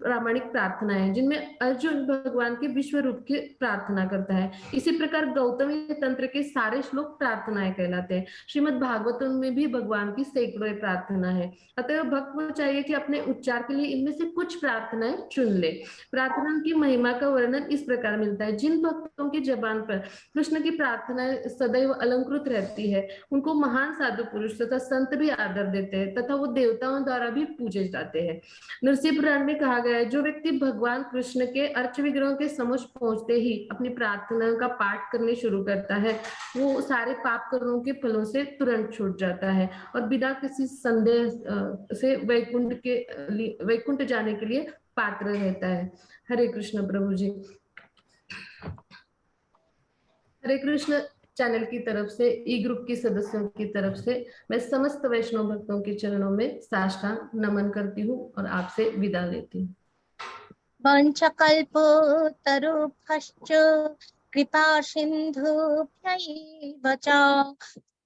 S: प्रामाणिक प्रार्थना है जिनमें अर्जुन भगवान के विश्व रूप की प्रार्थना करता है। इसी प्रकार गौतमी तंत्र के सारे श्लोक प्रार्थनाएं कहलाते हैं। श्रीमद् भागवतम में भी भगवान की सैकड़ों प्रार्थना है। अतः भक्त को चाहिए कि अपने उच्चार के लिए इनमें से कुछ प्रार्थनाएं चुन ले। प्रार्थना की महिमा का वर्णन इस प्रकार मिलता है, जिन भक्तों की जबान पर कृष्ण की प्रार्थनाएं सदैव अलंकृत रहती है उनको महान साधु पुरुष तथा संत भी आदर देते हैं तथा वो देवताओं द्वारा भी पूजे जाते हैं। नरसिंह पुराण में कहा गया है, जो व्यक्ति भगवान कृष्ण के अर्च विग्रहों के समक्ष पहुंचते ही अपनी प्रार्थना का पाठ करने शुरू करता है वो सारे पाप कर्मों के फलों से तुरंत छूट जाता है और बिना किसी संदेह से वैकुंठ जाने के लिए पात्र रहता है। हरे कृष्ण प्रभु जी। हरे कृष्ण चैनल की तरफ से, ई ग्रुप की सदस्यों की तरफ से मैं समस्त वैष्णव भक्तों के चरणों में साष्टांग नमन करती हूँ और आपसे विदा लेती हूँ।
U: वंशकल्पतरुभ्यश्च कृपा सिन्धुभ्यैव च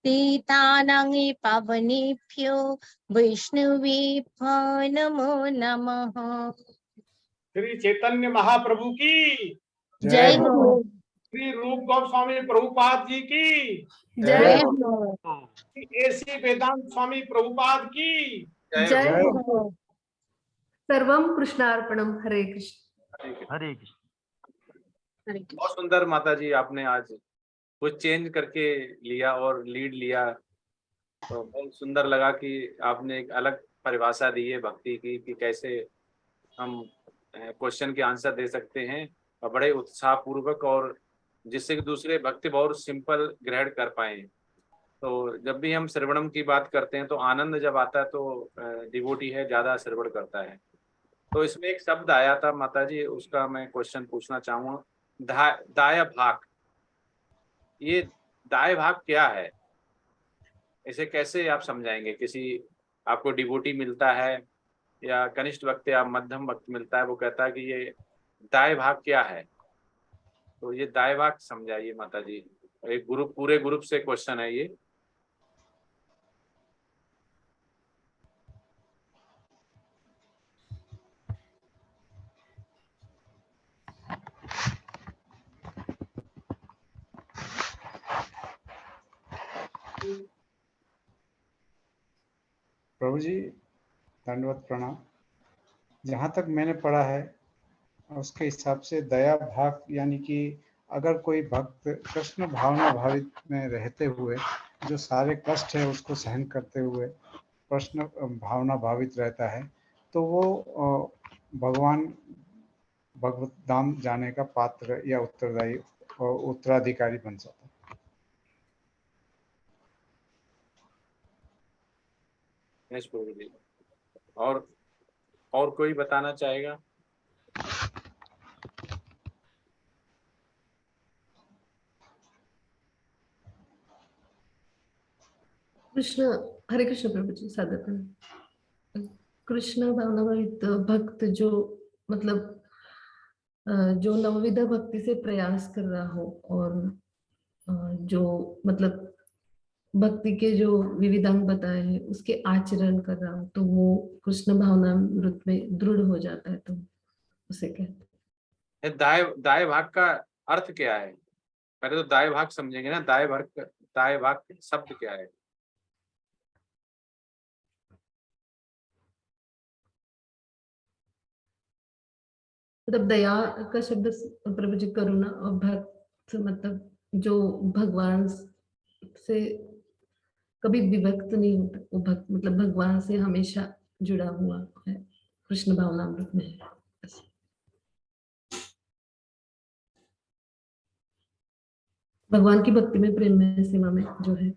U: पतितानां पावनेभ्यो वैष्णवेभ्यो नमो नमः।
T: श्री चैतन्य महाप्रभु की
U: जय हो।
T: श्री रूप गोस्वामी प्रभुपाद जी की
U: जय हो।
T: एसी वेदांत स्वामी प्रभुपाद की
S: जय हो। सर्वम कृष्णार्पणम। हरे कृष्ण।
E: हरे कृष्ण।
I: बहुत सुंदर माता जी, आपने आज कुछ चेंज करके लिया और लीड लिया, तो बहुत सुंदर लगा कि आपने एक अलग परिभाषा दी है भक्ति की कि कैसे हम क्वेश्चन के आंसर दे सकते हैं और बड़े उत्साह पूर्वक, और जिससे कि दूसरे भक्ति बहुत सिंपल ग्रहण कर पाए। तो जब भी हम श्रवणम की बात करते हैं तो आनंद जब आता है तो डिवोटी है ज्यादा श्रवण करता है। तो इसमें एक शब्द आया था माता जी, उसका मैं क्वेश्चन पूछना चाहूँगा, दाय भाग। ये दाय भाग क्या है, इसे कैसे आप समझाएंगे? किसी आपको डिवोटी मिलता है या कनिष्ठ भक्त या मध्यम भक्त मिलता है, वो कहता है कि ये दाय भाग क्या है? तो ये दाएं भाग समझाइए माता जी। एक ग्रुप, पूरे ग्रुप से क्वेश्चन है ये।
D: प्रभु जी दंडवत प्रणाम। जहाँ तक मैंने पढ़ा है उसके हिसाब से दया भाग यानी कि अगर कोई भक्त कृष्ण भावना भावित में रहते हुए जो सारे कष्ट है उसको सहन करते हुए कृष्ण भावना भावित रहता है तो वो भगवान भगवत धाम जाने का पात्र या उत्तरदायी और उत्तराधिकारी बन जाता है।
I: प्रभु जी, और कोई बताना चाहेगा?
S: कृष्ण, हरे कृष्ण प्रभु जी, सादर प्रणाम। कृष्ण भावनाभावित भक्त जो मतलब जो नवविधा भक्ति से प्रयास कर रहा हो और जो मतलब भक्ति के जो विविधांग बताए हैं उसके आचरण कर रहा हो तो वो कृष्ण भावनामृत में दृढ़ हो जाता है, तो उसे कहते हैं।
I: दाएं भाग का अर्थ क्या है? पहले तो दाएं भाग समझेंगे ना। दाएं भाग शब्द क्या है?
S: मतलब दया का शब्द प्रभु जी करुणा और भक्त मतलब जो भगवान से कभी विभक्त नहीं होता, वो भक्त मतलब भगवान से हमेशा जुड़ा हुआ है, कृष्ण भावनामृत में है। भगवान की भक्ति में, प्रेम में, सेवा में जो है।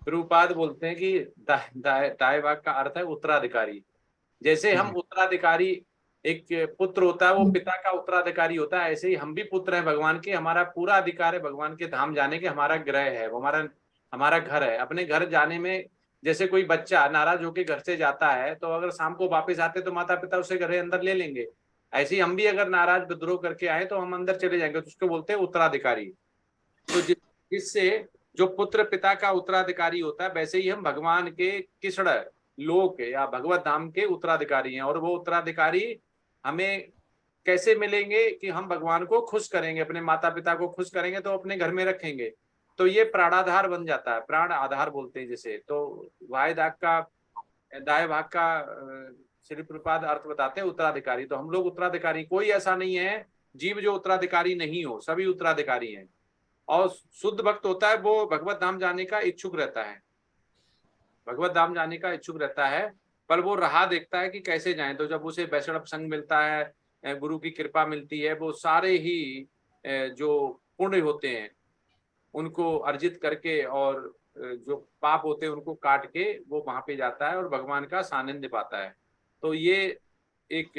I: प्रभुपाद बोलते हैं कि दाएं भाग का अर्थ है उत्तराधिकारी। जैसे हम उत्तराधिकारी, एक पुत्र होता है वो पिता का उत्तराधिकारी होता है, ऐसे ही हम भी पुत्र हैं भगवान के। हमारा पूरा अधिकार है भगवान के धाम जाने के। हमारा ग्रह है, वो हमारा घर है। अपने घर जाने में जैसे कोई बच्चा नाराज होकर घर से जाता है तो अगर शाम को वापस आते तो माता पिता उसे घर अंदर ले लेंगे। ऐसे ही हम भी अगर नाराज विद्रोह करके आए तो हम अंदर चले जाएंगे, तो उसको बोलते हैं उत्तराधिकारी। तो जिससे जो पुत्र पिता का उत्तराधिकारी होता है, वैसे ही हम भगवान के कृष्ण लोक या भगवत धाम के उत्तराधिकारी हैं। और वो उत्तराधिकारी हमें कैसे मिलेंगे कि हम भगवान को खुश करेंगे, अपने माता पिता को खुश करेंगे तो अपने घर में रखेंगे, तो ये प्राणाधार बन जाता है। प्राण आधार बोलते हैं जिसे। तो दाएं भाग का श्री प्रभुपाद अर्थ बताते हैं उत्तराधिकारी। तो हम लोग उत्तराधिकारी, कोई ऐसा नहीं है जीव जो उत्तराधिकारी नहीं हो, सभी उत्तराधिकारी हैं। और शुद्ध भक्त होता है वो भगवत धाम जाने का इच्छुक रहता है, भगवत धाम जाने का इच्छुक रहता है, पर वो राह देखता है कि कैसे जाएं। तो जब उसे वैष्णव संग मिलता है, गुरु की कृपा मिलती है, वो सारे ही जो पुण्य होते हैं उनको अर्जित करके और जो पाप होते हैं उनको काट के वो वहां पे जाता है और भगवान का सानिध्य पाता है। तो ये एक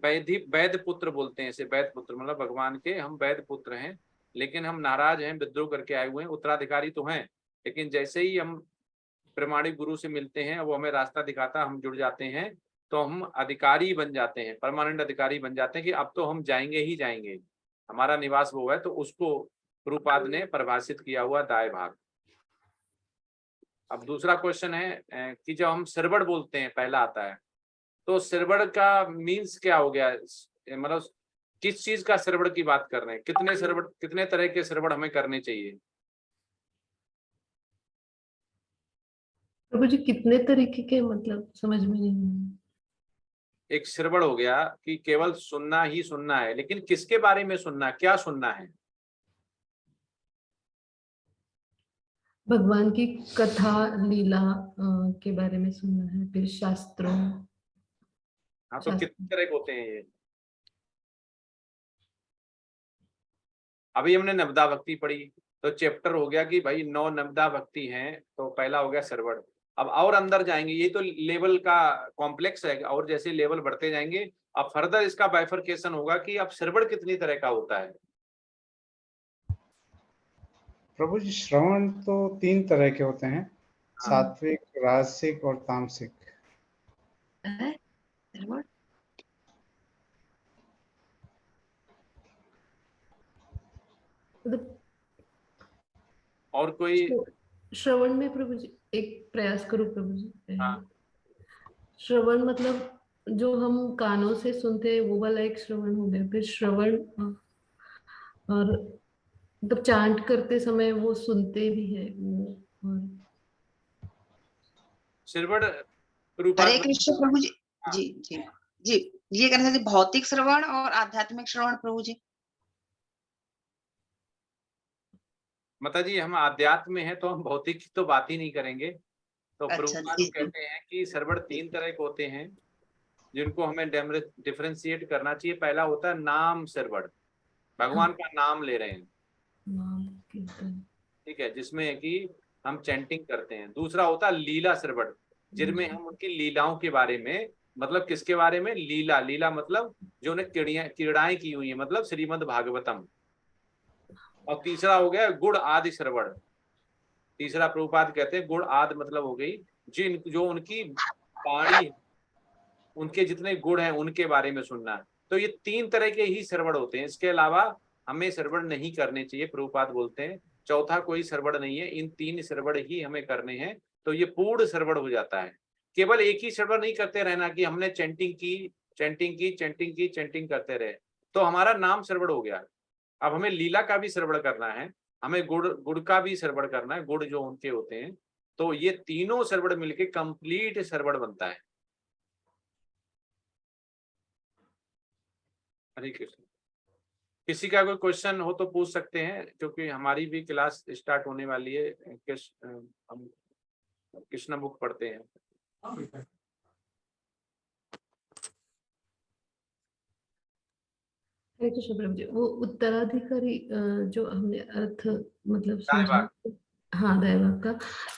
I: वैद्य पुत्र बोलते हैं इसे। वैद्य पुत्र मतलब भगवान के हम वैद्य पुत्र हैं, लेकिन हम नाराज हैं, विद्रोह करके आए हुए हैं। उत्तराधिकारी तो हैं, लेकिन जैसे ही हम प्रमाणिक गुरु से मिलते हैं, वो हमें रास्ता दिखाता, हम जुड़ जाते हैं, तो हम अधिकारी बन जाते हैं, परमानेंट अधिकारी बन जाते हैं कि अब तो हम जाएंगे ही जाएंगे, हमारा निवास वो है। तो उसको प्रभुपाद ने परिभाषित किया हुआ दाएं भाग। अब दूसरा क्वेश्चन है कि जब हम सिरबड़ बोलते हैं, पहला आता है, तो सिरबड़ का मीन्स क्या हो गया? मतलब किस चीज का सिरबड़ की बात कर रहे हैं? कितने तरह के सिरबड़ हमें करने चाहिए?
S: प्रभु जी कितने तरीके के, मतलब समझ में नहीं।
I: एक सिरबड़ हो गया कि केवल सुनना ही सुनना है, लेकिन किसके बारे में सुनना, क्या सुनना है?
S: भगवान की कथा लीला के बारे में सुनना है, फिर शास्त्रों।
I: हाँ, तो कितने तरह के होते हैं ये? अभी हमने नवदा भक्ति पढ़ी, तो चैप्टर हो गया कि भाई 9 नवदा भक्ति हैं, तो पहला हो गया सिरबड़। अब और अंदर जाएंगे, ये तो लेवल का कॉम्प्लेक्स है, और जैसे लेवल बढ़ते जाएंगे अब फर्दर इसका बाइफरकेशन होगा कि अब सिरबड़ कितनी तरह का होता है।
D: प्रभु जी श्रवण तो 3 तरह के होते हैं, सात्विक, राजसिक और तामसिक।
S: मतलब
I: और कोई?
S: श्रवण में प्रभु जी एक प्रयास करूं प्रभु जी।
I: हाँ,
S: श्रवण मतलब जो हम कानों से सुनते हैं वो वाला एक श्रवण हो गया। फिर श्रवण और मतलब चांट करते समय वो सुनते भी है वो। और
I: श्रवण
B: हरे कृष्ण प्रभु जी। जी जी जी, ये कहना चाहते भौतिक श्रवण और आध्यात्मिक श्रवण प्रभु जी।
I: माता जी हम आध्यात्म में है तो हम भौतिक की तो बात ही नहीं करेंगे। तो प्रभुपाद कहते हैं कि श्रवण 3 तरह के होते हैं जिनको हमें डिफरेंशिएट करना चाहिए। पहला होता है नाम श्रवण, भगवान का नाम ले रहे हैं, ठीक है, जिसमें कि हम चैंटिंग करते हैं। दूसरा होता है लीला श्रवण, जिनमें हम उनकी लीलाओं के बारे में, मतलब किसके बारे में? लीला। लीला मतलब जो उन्हें क्रीड़ाएं की हुई है, मतलब श्रीमद् भागवतम। और तीसरा हो गया गुण आदि श्रवण। तीसरा प्रभुपाद कहते हैं गुण आदि मतलब हो गई जो उनकी वाणी, उनके जितने गुण हैं उनके बारे में सुनना। तो ये 3 तरह के ही श्रवण होते हैं, इसके अलावा हमें श्रवण नहीं करने चाहिए। प्रभुपाद बोलते हैं चौथा कोई श्रवण नहीं है, इन 3 श्रवण ही हमें करने हैं, तो ये पूर्ण श्रवण हो जाता है। केवल एक ही श्रवण नहीं करते रहना कि हमने चैंटिंग करते रहे तो हमारा नाम श्रवण हो गया। अब हमें लीला का भी श्रवण करना है, हमें गुड़ का भी श्रवण करना है, गुड़ जो उनके होते हैं। तो ये तीनों श्रवण मिलके कंप्लीट श्रवण बनता है। हरे कृष्ण। किसी का कोई क्वेश्चन हो तो पूछ सकते हैं, क्योंकि हमारी भी क्लास स्टार्ट होने वाली है। हम कृष्ण बुक पढ़ते हैं।
S: हरे कृष्ण प्रभु जी, वो उत्तराधिकारी जो हमने अर्थ मतलब समझा, हाँ दैवक का,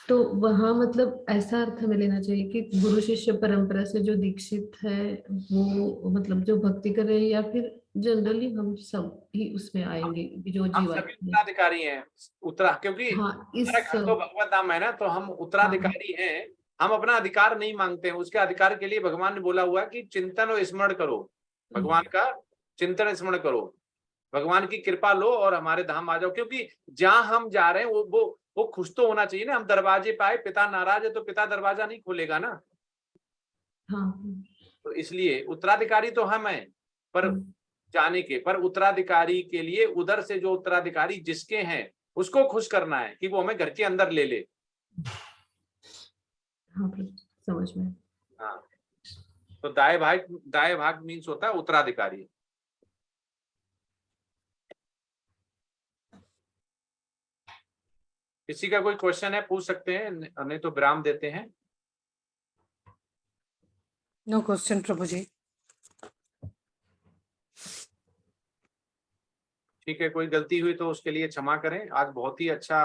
S: तो वहाँ मतलब ऐसा अर्थ हमें लेना चाहिए कि गुरु शिष्य परंपरा से जो दीक्षित है वो मतलब जो भक्ति कर रहे हैं, या फिर जनरली हम सब ही उसमें आएंगे जो
I: हम सभी उत्तराधिकारी हैं क्योंकि हमारा घर तो भगवत धाम है ना, तो हम उत्तराधिकारी हैं। हम अपना अधिकार नहीं मांगते हैं, उसके अधिकार के लिए भगवान ने बोला हुआ कि चिंतन और स्मरण करो, भगवान का चिंतन स्मरण करो, भगवान की कृपा लो और हमारे धाम आ जाओ। क्योंकि जहां हम जा रहे हैं वो खुश तो होना चाहिए ना। हम दरवाजे पाए, पिता नाराज है तो पिता दरवाजा नहीं खोलेगा ना। तो इसलिए उत्तराधिकारी तो हम हैं पर जाने के, पर उत्तराधिकारी के लिए उधर से जो उत्तराधिकारी जिसके हैं उसको खुश करना है कि वो हमें घर के अंदर ले ले।
S: हाँ, समझ में।
I: हाँ, तो दाएं भाग मीन्स होता है उत्तराधिकारी। किसी का कोई क्वेश्चन है पूछ सकते हैं, नहीं तो विराम देते हैं।
J: नो क्वेश्चन प्रभु जी।
I: ठीक है, कोई गलती हुई तो उसके लिए क्षमा करें। आज बहुत ही अच्छा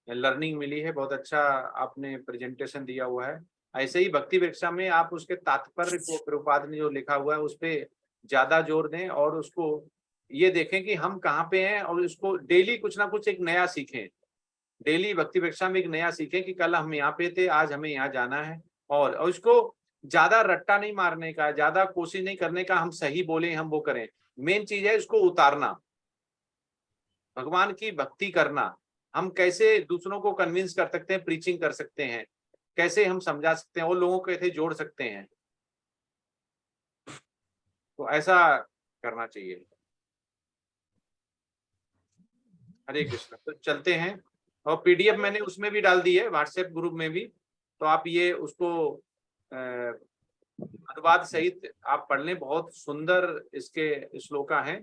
I: लर्निंग मिली है, बहुत अच्छा आपने प्रेजेंटेशन दिया हुआ है। ऐसे ही भक्ति वृक्षा में आप उसके तात्पर्य को प्रभुपाद ने जो लिखा हुआ है उस पर ज्यादा जोर दें और उसको ये देखें कि हम कहाँ पे हैं, और उसको डेली कुछ ना कुछ एक नया सीखें। डेली भक्ति वृक्षा में एक नया सीखें कि कल हम यहाँ पे थे, आज हमें यहाँ जाना है। और उसको ज्यादा रट्टा नहीं मारने का, ज्यादा कोशिश नहीं करने का हम सही बोले हम वो करें। मेन चीज है इसको उतारना, भगवान की भक्ति करना। हम कैसे दूसरों को कन्विंस कर सकते हैं, प्रीचिंग कर सकते हैं, कैसे हम समझा सकते हैं और लोगों को कैसे जोड़ सकते हैं, तो ऐसा करना चाहिए। हरे कृष्ण। तो चलते हैं, और पीडीएफ मैंने उसमें भी डाल दी है, व्हाट्सएप ग्रुप में भी, तो आप ये उसको अनुवाद सहित आप पढ़ लें। बहुत सुंदर इसके श्लोका हैं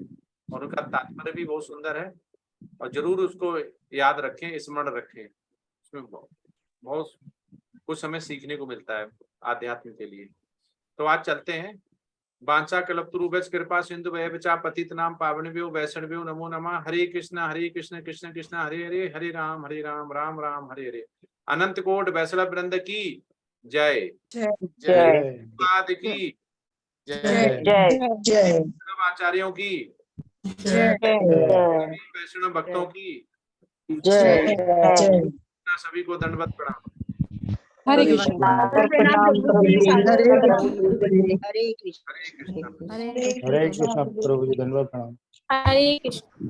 I: और उनका तात्पर्य भी बहुत सुंदर है, और जरूर उसको याद रखें, स्मरण रखें। इसमें बहुत कुछ हमें सीखने को मिलता है आध्यात्म के लिए। तो आज चलते हैं। वांछा कल्पतरुभ्यश्च कृपा सिंधु भयश्च पतितनां पावनेभ्यो वैष्णवेभ्यो नमो नमः। हरे कृष्ण कृष्ण कृष्ण हरे हरे, हरे राम राम राम हरे हरे। अनंत कोट वैष्णव वृंद की जय जय की जय, आचार्यों की जय, वैष्णव भक्तों की जय, सभी को दंडवत प्रणाम।
V: हरे कृष्ण।
B: हरे
V: कृष्ण प्रभु जी, धन्यवाद प्रणाम।
W: हरे कृष्ण।